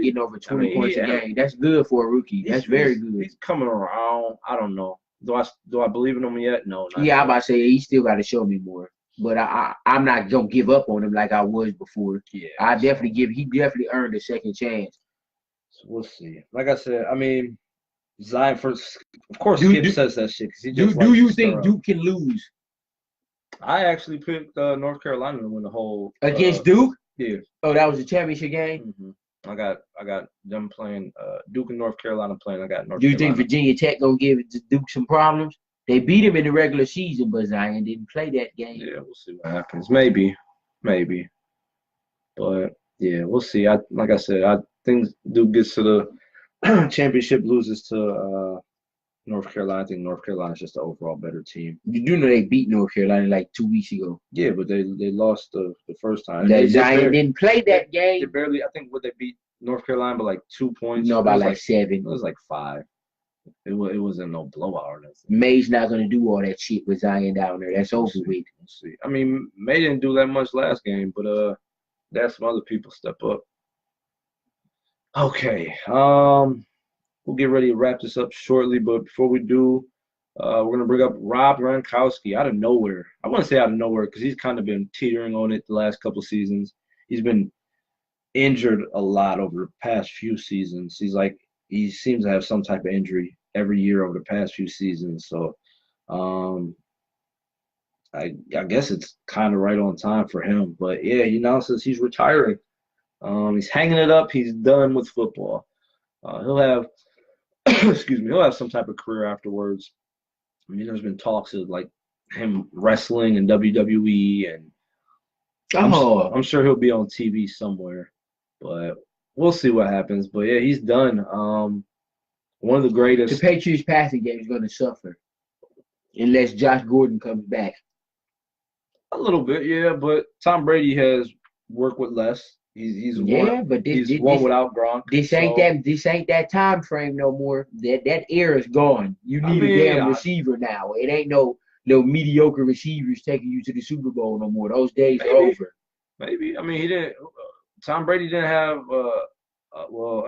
getting over 20 points a game. That's good for a rookie. That's very good.
He's coming around. I don't know. Do I believe in him yet? No.
I'm about to say he still got to show me more. But I'm not gonna give up on him like I was before. Yeah, he definitely earned a second chance.
So we'll see. Like I said, I mean, Zion first. Of course, Skip says that shit.
Do you think Duke can lose?
I actually picked North Carolina to win the whole
against Duke.
Yeah.
Oh, that was a championship game.
Mm-hmm. I got them playing Duke and North Carolina playing. I got North.
Do you
Carolina.
think Virginia Tech gonna give Duke some problems? They beat him in the regular season, but Zion didn't play that game.
Yeah, we'll see what happens. Maybe. But yeah, we'll see. Like I said, I think Duke gets to the championship, loses to North Carolina. I think North Carolina's just an overall better team.
You do know they beat North Carolina like 2 weeks ago.
Yeah, but they lost the first time.
Zion didn't play that game.
They barely. I think they beat North Carolina by like 2 points.
No, by like 7.
It was like 5. It wasn't no blowout or nothing.
May's not gonna do all that shit with Zion down there. That's over with.
We'll see. I mean, May didn't do that much last game, but that's some other people step up. Okay. We'll get ready to wrap this up shortly, but before we do, we're going to bring up Rob Gronkowski out of nowhere. I want to say out of nowhere because he's kind of been teetering on it the last couple of seasons. He's been injured a lot over the past few seasons. He seems to have some type of injury every year over the past few seasons. So I guess it's kind of right on time for him. But, yeah, he announces he's retiring. He's hanging it up. He's done with football. He'll have he'll have some type of career afterwards. I mean, there's been talks of like him wrestling in WWE, and I'm sure he'll be on TV somewhere. But we'll see what happens. But yeah, he's done. One of the greatest.
The Patriots passing game is going to suffer unless Josh Gordon comes back.
A little bit, yeah. But Tom Brady has worked with less. He's won without Gronk.
This ain't that time frame no more. That era's gone. You need a damn receiver now. It ain't no mediocre receivers taking you to the Super Bowl no more. Those days are over.
Maybe. I mean, he didn't. Tom Brady didn't have.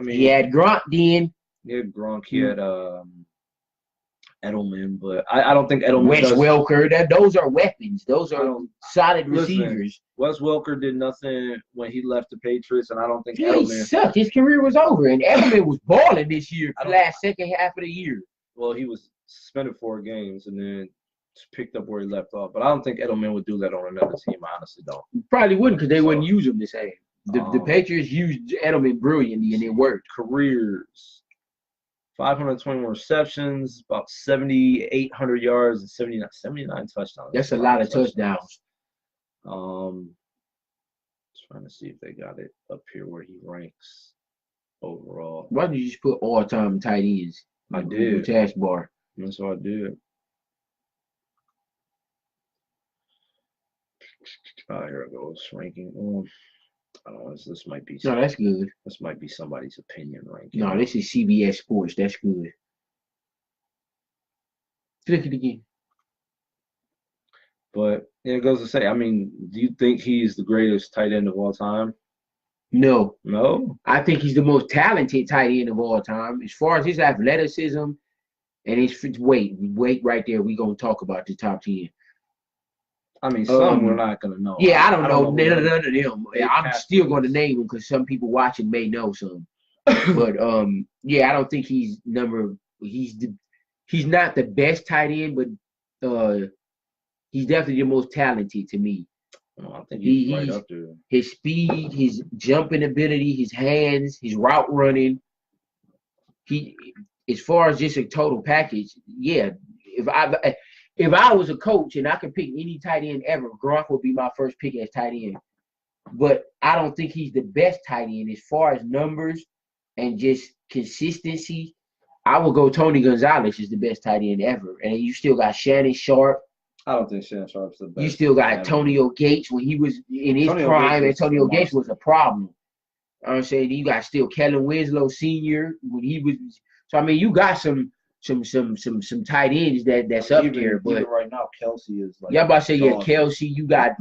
He had Gronk then.
He had Gronk. He had Edelman, but I don't think Edelman
Wes
does.
Welker, those are weapons. Those are solid
Listen,
receivers.
Wes Welker did nothing when he left the Patriots, and I don't think
Yeah, he
Edelman.
sucked. His career was over, and Edelman was balling this year, the last second half of the year.
Well, he was suspended 4 games and then picked up where he left off. But I don't think Edelman would do that on another team. I honestly don't.
Probably wouldn't, because they wouldn't use him the same. The Patriots used Edelman brilliantly, and it worked.
Careers: 521 receptions, about 7,800 yards, and 79 touchdowns.
That's a lot of touchdowns.
Trying to see if they got it up here where he ranks overall.
Why did you just put all-time tight ends?
I did.
Taskbar.
That's what I did. Here it goes. Ranking. I don't know. This might be.
No, that's good.
This might be somebody's opinion ranking.
No, this is CBS Sports. That's good. Click it again.
But it goes to say, I mean, do you think he's the greatest tight end of all time?
No.
No?
I think he's the most talented tight end of all time. As far as his athleticism and his weight right there, we're going to talk about the top 10.
I mean, some we're not going to know.
Yeah, I don't know none of them. I'm still going to name them because some people watching may know some. But, yeah, I don't think he's not the best tight end, but he's definitely the most talented to me.
I think he's right up there.
His speed, his jumping ability, his hands, his route running. As far as just a total package, yeah. If I was a coach and I could pick any tight end ever, Gronk would be my first pick as tight end. But I don't think he's the best tight end as far as numbers and just consistency. I would go Tony Gonzalez is the best tight end ever, and you still got Shannon Sharp.
I don't think Shannon Sharp's the best.
You still got Antonio Gates when he was in his prime. Antonio Gates was a problem. You know what I'm saying? You got still Kellen Winslow Sr. when he was. So I mean, you got some tight ends that's up there. But
right now, Kelsey is like.
Yeah, I'm about to say Kelsey. You got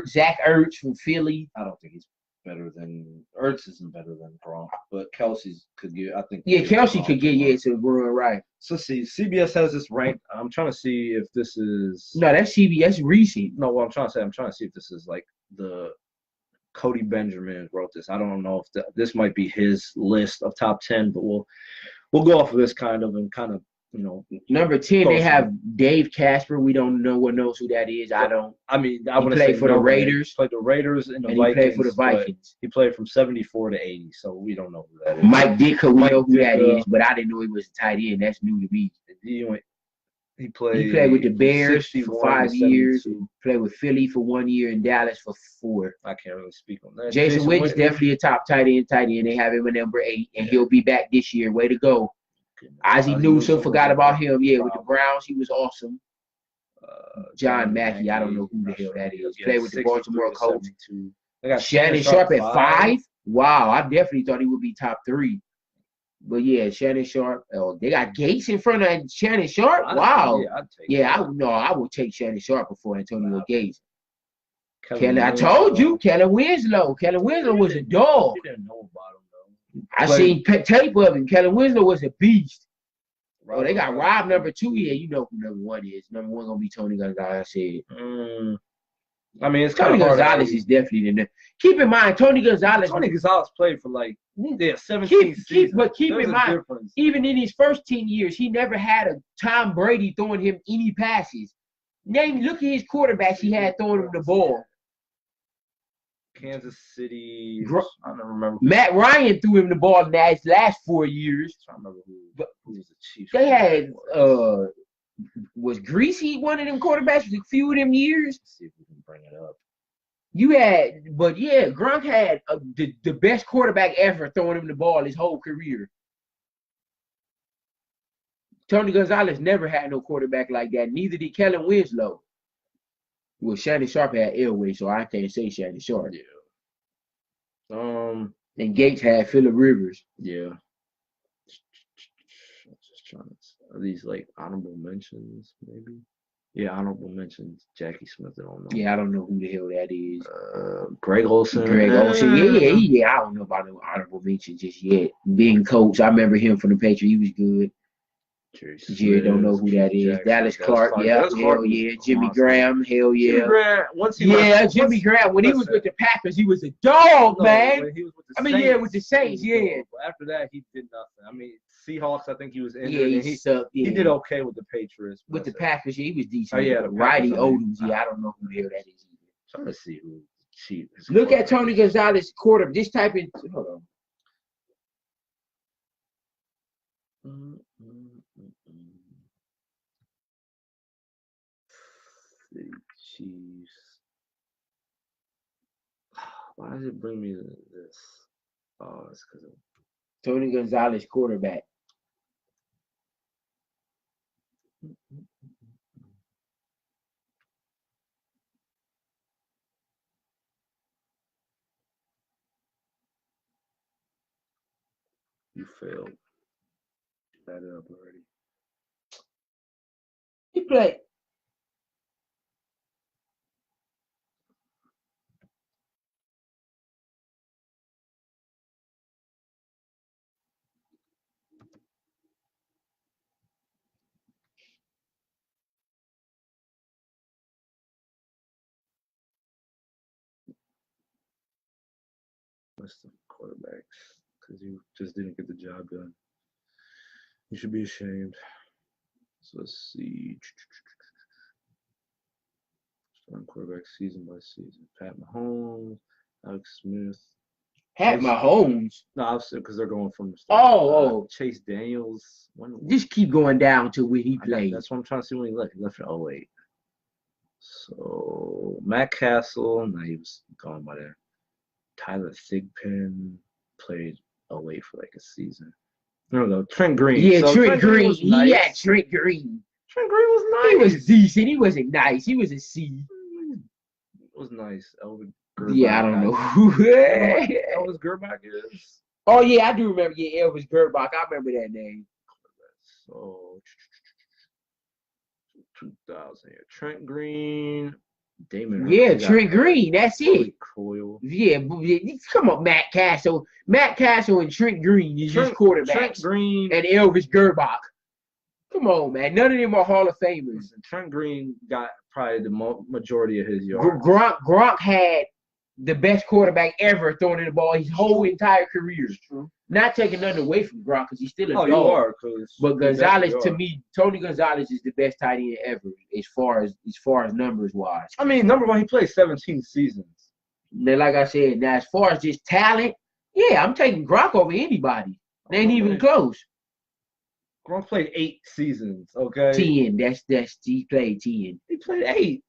Zach Ertz from Philly.
I don't think he's better than Ertz. Isn't better than Gronk, but Kelsey's could get. I think.
Yeah, Kelsey could get to run right.
So see, CBS has this ranked. I'm trying to see if this is.
No, that's CBS recent.
No, what I'm trying to see if this is like the Cody Benjamin wrote this. I don't know if this might be his list of top 10, but we'll go off of this kind of.
Number 10, they have Dave Casper. We don't know knows who that is. I don't.
I mean, I
want to say for the Raiders.
He played the Raiders and the
and
Vikings.
He played for the Vikings.
He played from 74 to 80, so we don't know who that is.
Mike Ditka, we know who that is, but I didn't know he was a tight end. That's new to me.
He played
with the Bears for 5 years. He played with Philly for 1 year and Dallas for 4.
I can't really speak on that.
Jason Witten's definitely a top tight end. They have him at number 8, and he'll be back this year. Way to go. Ozzie Newsome, forgot about him. Yeah, with the Browns, he was awesome. John Mackey, I don't know who the hell that is. Played with the Baltimore Colts. Shannon Sharp at 5. Wow, I definitely thought he would be top 3. But yeah, Shannon Sharp. Oh, they got Gates in front of Shannon Sharp. Wow. I would take Shannon Sharp before Antonio Gates. I told you, Kellen Winslow. Kellen Winslow was a dog.
You didn't know about him though.
I seen tape of him. Kellen Winslow was a beast. Oh, they got Rob number 2. Yeah, you know who number 1 is. Number 1 gonna be Tony Gonzalez. I said.
I mean, it's
Tony Gonzalez is definitely the. Keep in mind, Tony Gonzalez
played for 17 seasons.
But keep in mind, even in his first 10 years, he never had a Tom Brady throwing him any passes. Look at his quarterbacks he had throwing him the ball.
Kansas City. I don't remember.
Matt Ryan threw him the ball in his last 4 years.
I don't remember who was the Chiefs.
They had was Greasy one of them quarterbacks for a few of them years?
Let's see if we can bring it up.
Gronk had the best quarterback ever throwing him the ball his whole career. Tony Gonzalez never had no quarterback like that. Neither did Kellen Winslow. Well, Shannon Sharp had Elway, so I can't say Shannon Sharp.
Yeah.
And Gates had Phillip Rivers.
Yeah. Just trying to. Are these like honorable mentions, maybe? Yeah, honorable mentions. Jackie Smith, I don't know.
Yeah, I don't know who the hell that is.
Greg Olsen.
Yeah. I don't know about no honorable mention just yet. Being coach, I remember him from the Patriots. He was good. Jerry don't know who that is. Dallas Clark, yeah, hell yeah. Jimmy Graham, hell yeah.
Jimmy Graham,
Jimmy Graham. When he was with the Packers, he was a dog, man.
When he was with the
I mean,
Saints,
yeah, with the Saints, yeah.
But after that, he did nothing. I mean, Seahawks, I think he was injured.
Yeah,
and he did okay with the Patriots.
With the Packers, yeah, he was decent.
Oh, yeah,
Riley Odoms, yeah, I don't know who the hell that is either.
Trying to see who cheat.
Look at Tony Gonzalez quarter. This type of hold on.
The Chiefs. Why does it bring me to this? Oh, it's because of
Tony Gonzalez quarterback.
You failed. Set it up already.
He played.
That's the quarterbacks because you just didn't get the job done. You should be ashamed. So let's see. Starting quarterback season by season. Pat Mahomes, Alex Smith.
Pat Mahomes.
No, I was because they're going from the
start.
Chase Daniels.
Just keep going down to when he played.
That's what I'm trying to see when he left. He left in 08. So Matt Castle, no, he was gone by there. Tyler Thigpen played 08 for like a season. No, Trent Green.
Yeah,
so
Trent Green.
Was nice.
Yeah, Trent Green.
Trent Green was nice.
He was decent. He wasn't nice. He was a C.
It was nice. Elvis Gerbach.
Yeah, I don't know who
Elvis Gerbach is.
Oh yeah, I do remember. Yeah, Elvis Gerbach. I remember that name.
So 2000. Trent Green. Damon.
Yeah, Trent Green. That's it.
Coyle.
Yeah, come on, Matt Castle. Matt Castle and Trent Green is just quarterbacks.
Trent Green
and Elvis Gerbach. Come on, man. None of them are Hall of Famers.
Trent Green got probably the majority of his yards.
Gronk had the best quarterback ever throwing in the ball his whole entire career.
True.
Not taking nothing away from Gronk because he's still a dog.
You are,
but Gonzalez, to me, Tony Gonzalez is the best tight end ever as far as numbers wise.
I mean, number one, he played 17 seasons.
Now, like I said, now as far as just talent, yeah, I'm taking Gronk over anybody. They ain't even close.
Gronk played 8 seasons, okay?
10. That's he played 10.
He played 8.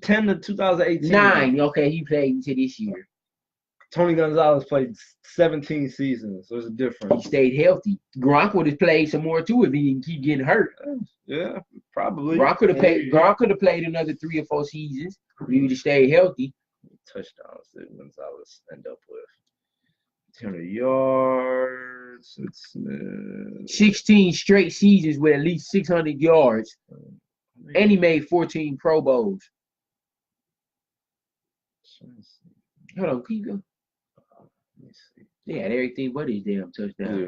10 to 2018.
9. Okay, he played into this year.
Tony Gonzalez played 17 seasons. There's a difference.
He stayed healthy. Gronk would have played some more too if he didn't keep getting hurt.
Yeah, probably.
Gronk could have played another 3 or 4 seasons if he would have stayed healthy.
Touchdowns did Gonzalez end up with 200 yards. It's
16 straight seasons with at least 600 yards. And he made 14 Pro Bowls. Hold on, keep going. Let me see. They had everything but his damn touchdown.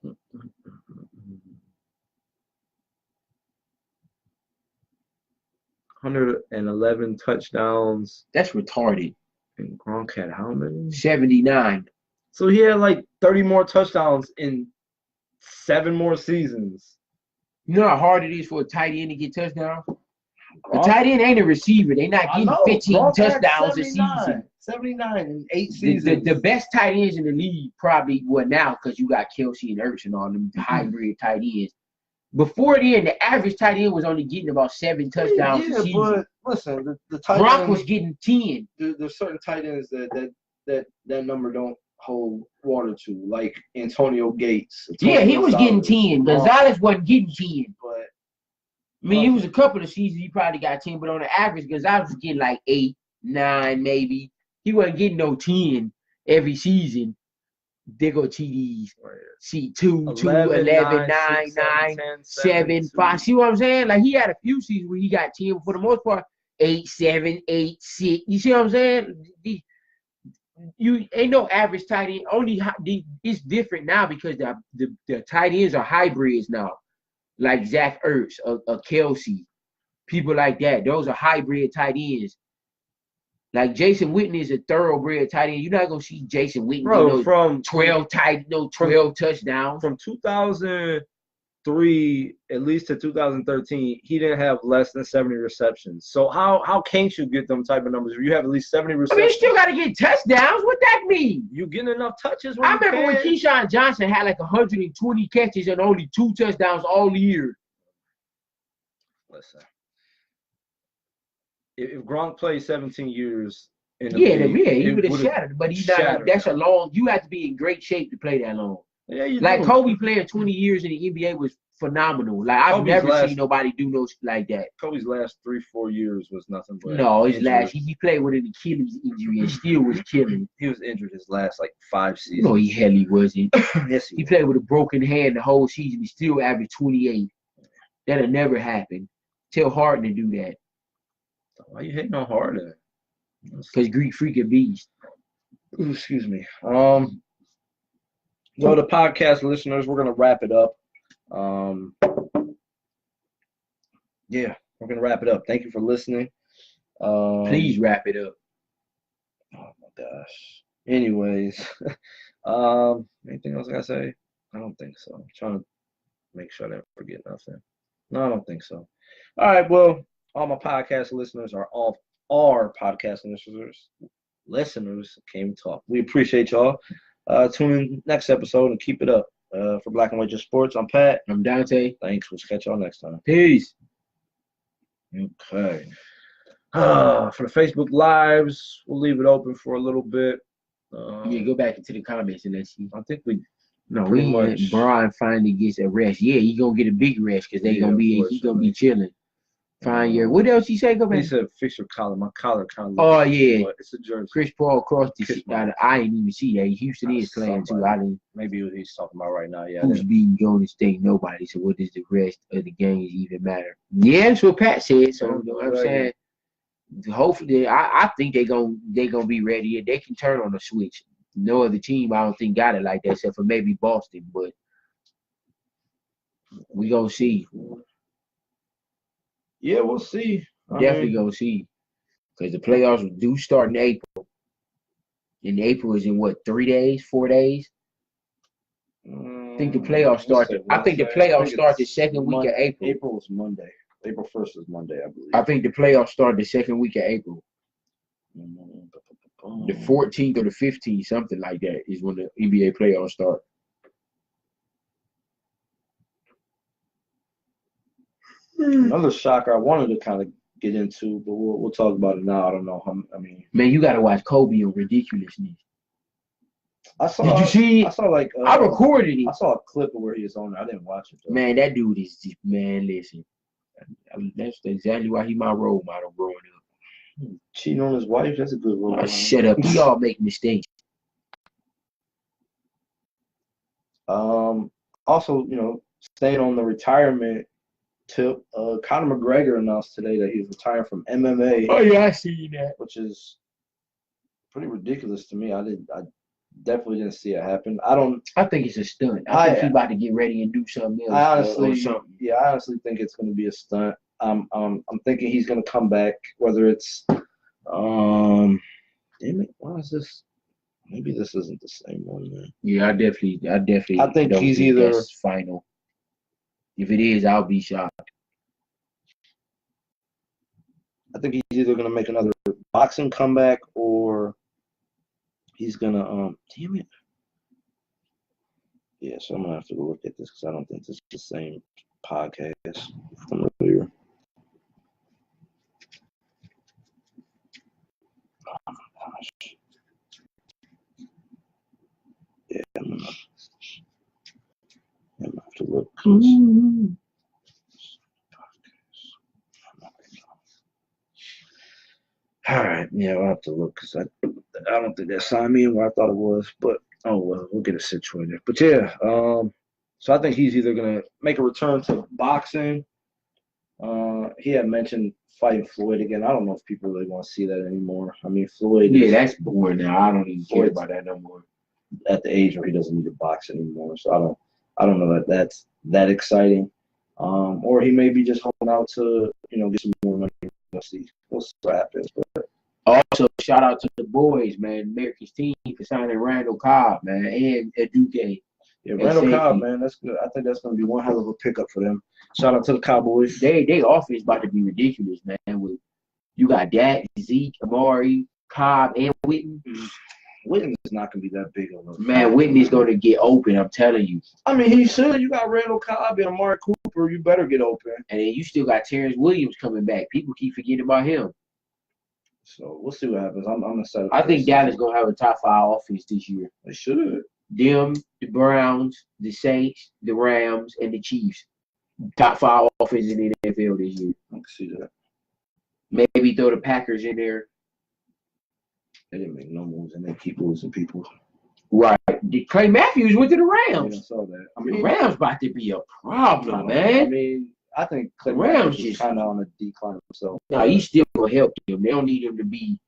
Yeah. $111 touchdowns.
That's retarded.
And Gronk had how many?
79.
So he had like 30 more touchdowns in 7 more seasons.
You know how hard it is for a tight end to get touchdowns? A tight end ain't a receiver. They're not getting 15 touchdowns a season.
79 in 8 seasons.
The best tight ends in the league probably now because you got Kelsey and Ertz and all them hybrid tight ends. Before then, the average tight end was only getting about 7 touchdowns a season.
But listen, the tight
Gronk
end
was getting 10.
There's certain tight ends that number don't hold water to, like Antonio Gates.
Yeah, he was getting 10. Gonzalez wasn't getting 10.
But
I mean, it was a couple of seasons he probably got 10, but on the average, Gonzalez was getting like 8, 9, maybe. He wasn't getting no 10 every season. There go TDs. See, 2, 11, 9, 9, 7, 5. See what I'm saying? Like, he had a few seasons where he got 10, but for the most part, 8, 7, 8, 6. You see what I'm saying? you ain't no average tight end. It's different now because the tight ends are hybrids now, like Zach Ertz, a Kelsey, people like that. Those are hybrid tight ends. Like Jason Witten is a thoroughbred tight end. You're not gonna see Jason Witten,
Bro, from
12 touchdowns.
From 2003 at least to 2013, he didn't have less than 70 receptions. So how can't you get them type of numbers if you have at least 70
I mean,
receptions?
you still got to get touchdowns. What that mean?
You getting enough touches?
I remember when Keyshawn Johnson had like 120 catches and only 2 touchdowns all year.
Listen, if Gronk played 17 years in the league,
he would have shattered. But he's not. That's a long. You have to be in great shape to play that long.
Yeah, you
like
do.
Kobe playing 20 years in the NBA was phenomenal. Like I've never seen nobody do no shit like that.
Kobe's last 3-4 years was nothing but
he played with an Achilles injury and still was killing.
He was injured his last like 5 seasons.
No, he wasn't.
Yes,
he played with a broken hand the whole season. He still averaged 28. That'll never happen. Tell Harden to do that.
Why you hating on Harden?
Because Greek freaking beast.
Ooh, excuse me. Well, the podcast listeners, we're gonna wrap it up. Yeah, we're gonna wrap it up. Thank you for listening.
Please wrap it up.
Oh my gosh. Anyways, anything else I gotta say? I don't think so. I'm trying to make sure I didn't forget nothing. No, I don't think so. All right, well, all my podcast listeners are all our podcast listeners came to talk. We appreciate y'all. Tune in next episode and keep it up. For Black and White Just Sports, I'm Pat.
I'm Dante.
Thanks. We'll catch y'all next time.
Peace.
Okay. For the Facebook Lives, we'll leave it open for a little bit.
Go back into the comments and let's see.
I think we.
No, Brian finally gets a rest. Yeah, he gonna get a big rest because he's gonna be chilling. Find your. What else he say? Go back.
He said, "Fix your collar." My collar kind of.
Oh yeah,
it's a jersey.
Chris Paul crossed the shit out of. I didn't even see that. Houston is playing too. I didn't.
Maybe what he's talking about right now. Yeah.
Who's beating Golden State? Nobody. So what does the rest of the games even matter? Yeah, that's what Pat said. So you know what I'm saying. Hopefully, I think they gonna be ready. They can turn on the switch. No other team, I don't think, got it like that, except for maybe Boston. But we gonna see.
Yeah, we'll see.
Definitely gonna see, because the playoffs do start in April. And April is in what, 3 days, 4 days? I think the playoffs start. I think the playoffs start the second week of April.
April is Monday. April 1st is Monday, I believe.
I think the playoffs start the second week of April. The 14th or the 15th, something like that, is when the NBA playoffs start.
Another shocker I wanted to kind of get into, but we'll talk about it now. I don't know.
Man, you got to watch Kobe on Ridiculousness. Did you see?
I saw like.
I recorded it.
I saw a clip of where he was on there. I didn't watch it though.
Man, that dude is just, man. Listen, that's exactly why he my role model growing up.
Cheating on his wife, that's a good role model.
Shut up. We all make mistakes.
Also, staying on the retirement tip, Conor McGregor announced today that he's retiring from MMA.
Oh yeah, I see that.
Which is pretty ridiculous to me. I definitely didn't see it happen.
I think it's a stunt. I think he's about to get ready and do something else.
I honestly think it's going to be a stunt. I'm thinking he's going to come back, whether it's damn it, why is this? Maybe this isn't the same one, man.
Yeah, I definitely.
I think he's either
that's final. If it is, I'll be shocked.
I think he's either going to make another boxing comeback or he's going to damn it. Yeah, so I'm going to have to go look at this because I don't think this is the same podcast from earlier. Oh my gosh. Yeah, I'm going to have to look. All right, yeah, I'll have to look because I don't think that signed me in where I thought it was, but oh well, we'll get it situated. But yeah, so I think he's either gonna make a return to boxing, He had mentioned fighting Floyd again. I don't know if people really want to see that anymore. I mean, Floyd
Yeah,
is
that's boring now. I don't even care
Floyd's
about that no more.
at the age where he doesn't need to box anymore. So I don't know that that's that exciting. Or he may be just holding out to get some more money. We'll see. We'll see what happens. But
Also, shout out to the boys, man, America's team for signing Randall Cobb, man, and Duque.
yeah,
And
Randall Cobb,
safety.
man, that's good. I think that's going to be one hell of a pickup for them. Shout out to the Cowboys.
They offense about to be ridiculous, man. With you got Dak, Zeke, Amari, Cobb, and Witten.
Witten is not going to be that big of a
Man, Whitney's going to get open, I'm telling you.
I mean, he should. You got Randall Cobb and Amari Cooper. You better get open.
And then you still got Terrence Williams coming back. People keep forgetting about him.
So we'll see what happens. I'm excited.
I think Dallas going to have a top 5 offense this year.
They should.
Them, the Browns, the Saints, the Rams, and the Chiefs. Top 5 offense in the NFL this year.
I can see that.
Maybe throw the Packers in there.
They didn't make no moves and they keep losing people.
Right. Clay Matthews went to the Rams.
Yeah, I saw that. I
The
mean,
Rams about to be a problem, man.
I mean, I think Clay
Rams
Matthews is
just
kind of on a decline himself.
No, he still gonna help them. They don't need him to be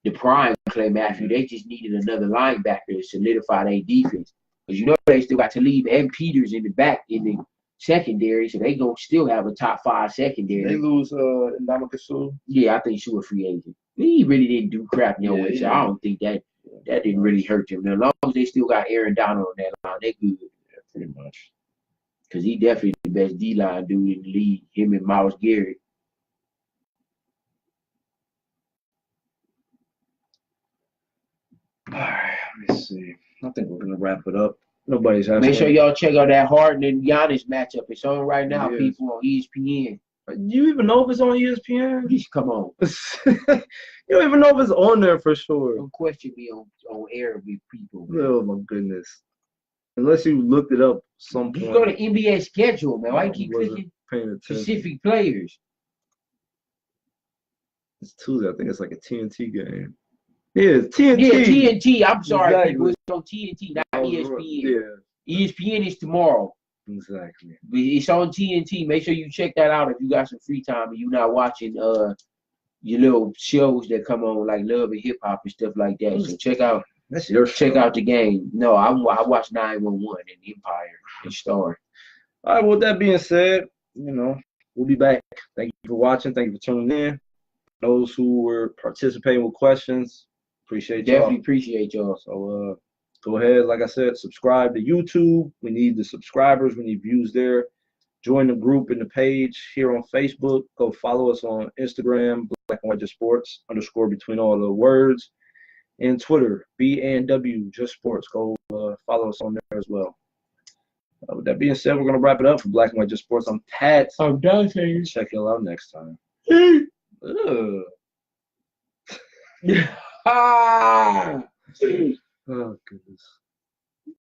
the prime Clay Matthews. They just needed another linebacker to solidify their defense. Because they still got to leave and Peters in the back in the secondary, so they gonna still have a top 5 secondary.
They lose Ndamukong Suh.
Yeah, I think she was a free agent. He really didn't do crap way, so I don't think that didn't really hurt them. As long as they still got Aaron Donald on that line, they're good.
Yeah, pretty much.
Because he definitely the best D-line dude in the league, him and Myles Garrett.
All right, let me see. I think we're gonna wrap it up. Nobody's asking.
Make sure y'all check out that Harden and Giannis matchup. It's on right now,
Yeah.
people, on ESPN.
You even know if it's on ESPN?
Just come on.
You don't even know if it's on there for sure.
Don't question me on air with people.
Oh my goodness. Unless you looked it up some
You
point.
go to NBA schedule, man. Why you keep
Wasn't
clicking
paying attention.
specific players?
It's Tuesday. I think it's like a TNT game. Yeah, it's TNT.
Yeah, TNT. I'm sorry,
Exactly.
people. It's on TNT, not ESPN.
Yeah,
ESPN is tomorrow.
exactly.
It's on TNT. Make sure you check that out if you got some free time and you're not watching your little shows that come on like Love and Hip Hop and stuff like that. So check out the game. No, I watch 911 and Empire and Star.
All right, with that being said, we'll be back. Thank you for watching. Thank you for tuning in. Those who were participating with questions, appreciate y'all.
Definitely appreciate y'all.
So go ahead, like I said, subscribe to YouTube. We need the subscribers. We need views there. Join the group and the page here on Facebook. Go follow us on Instagram, Black and White Just Sports, _ between all the words. And Twitter, BNW Just Sports. Go follow us on there as well. With that being said, we're going to wrap it up for Black and White Just Sports. I'm Pat.
I'm Dante.
Check y'all out next time. Ugh.
Ah!
Oh, goodness.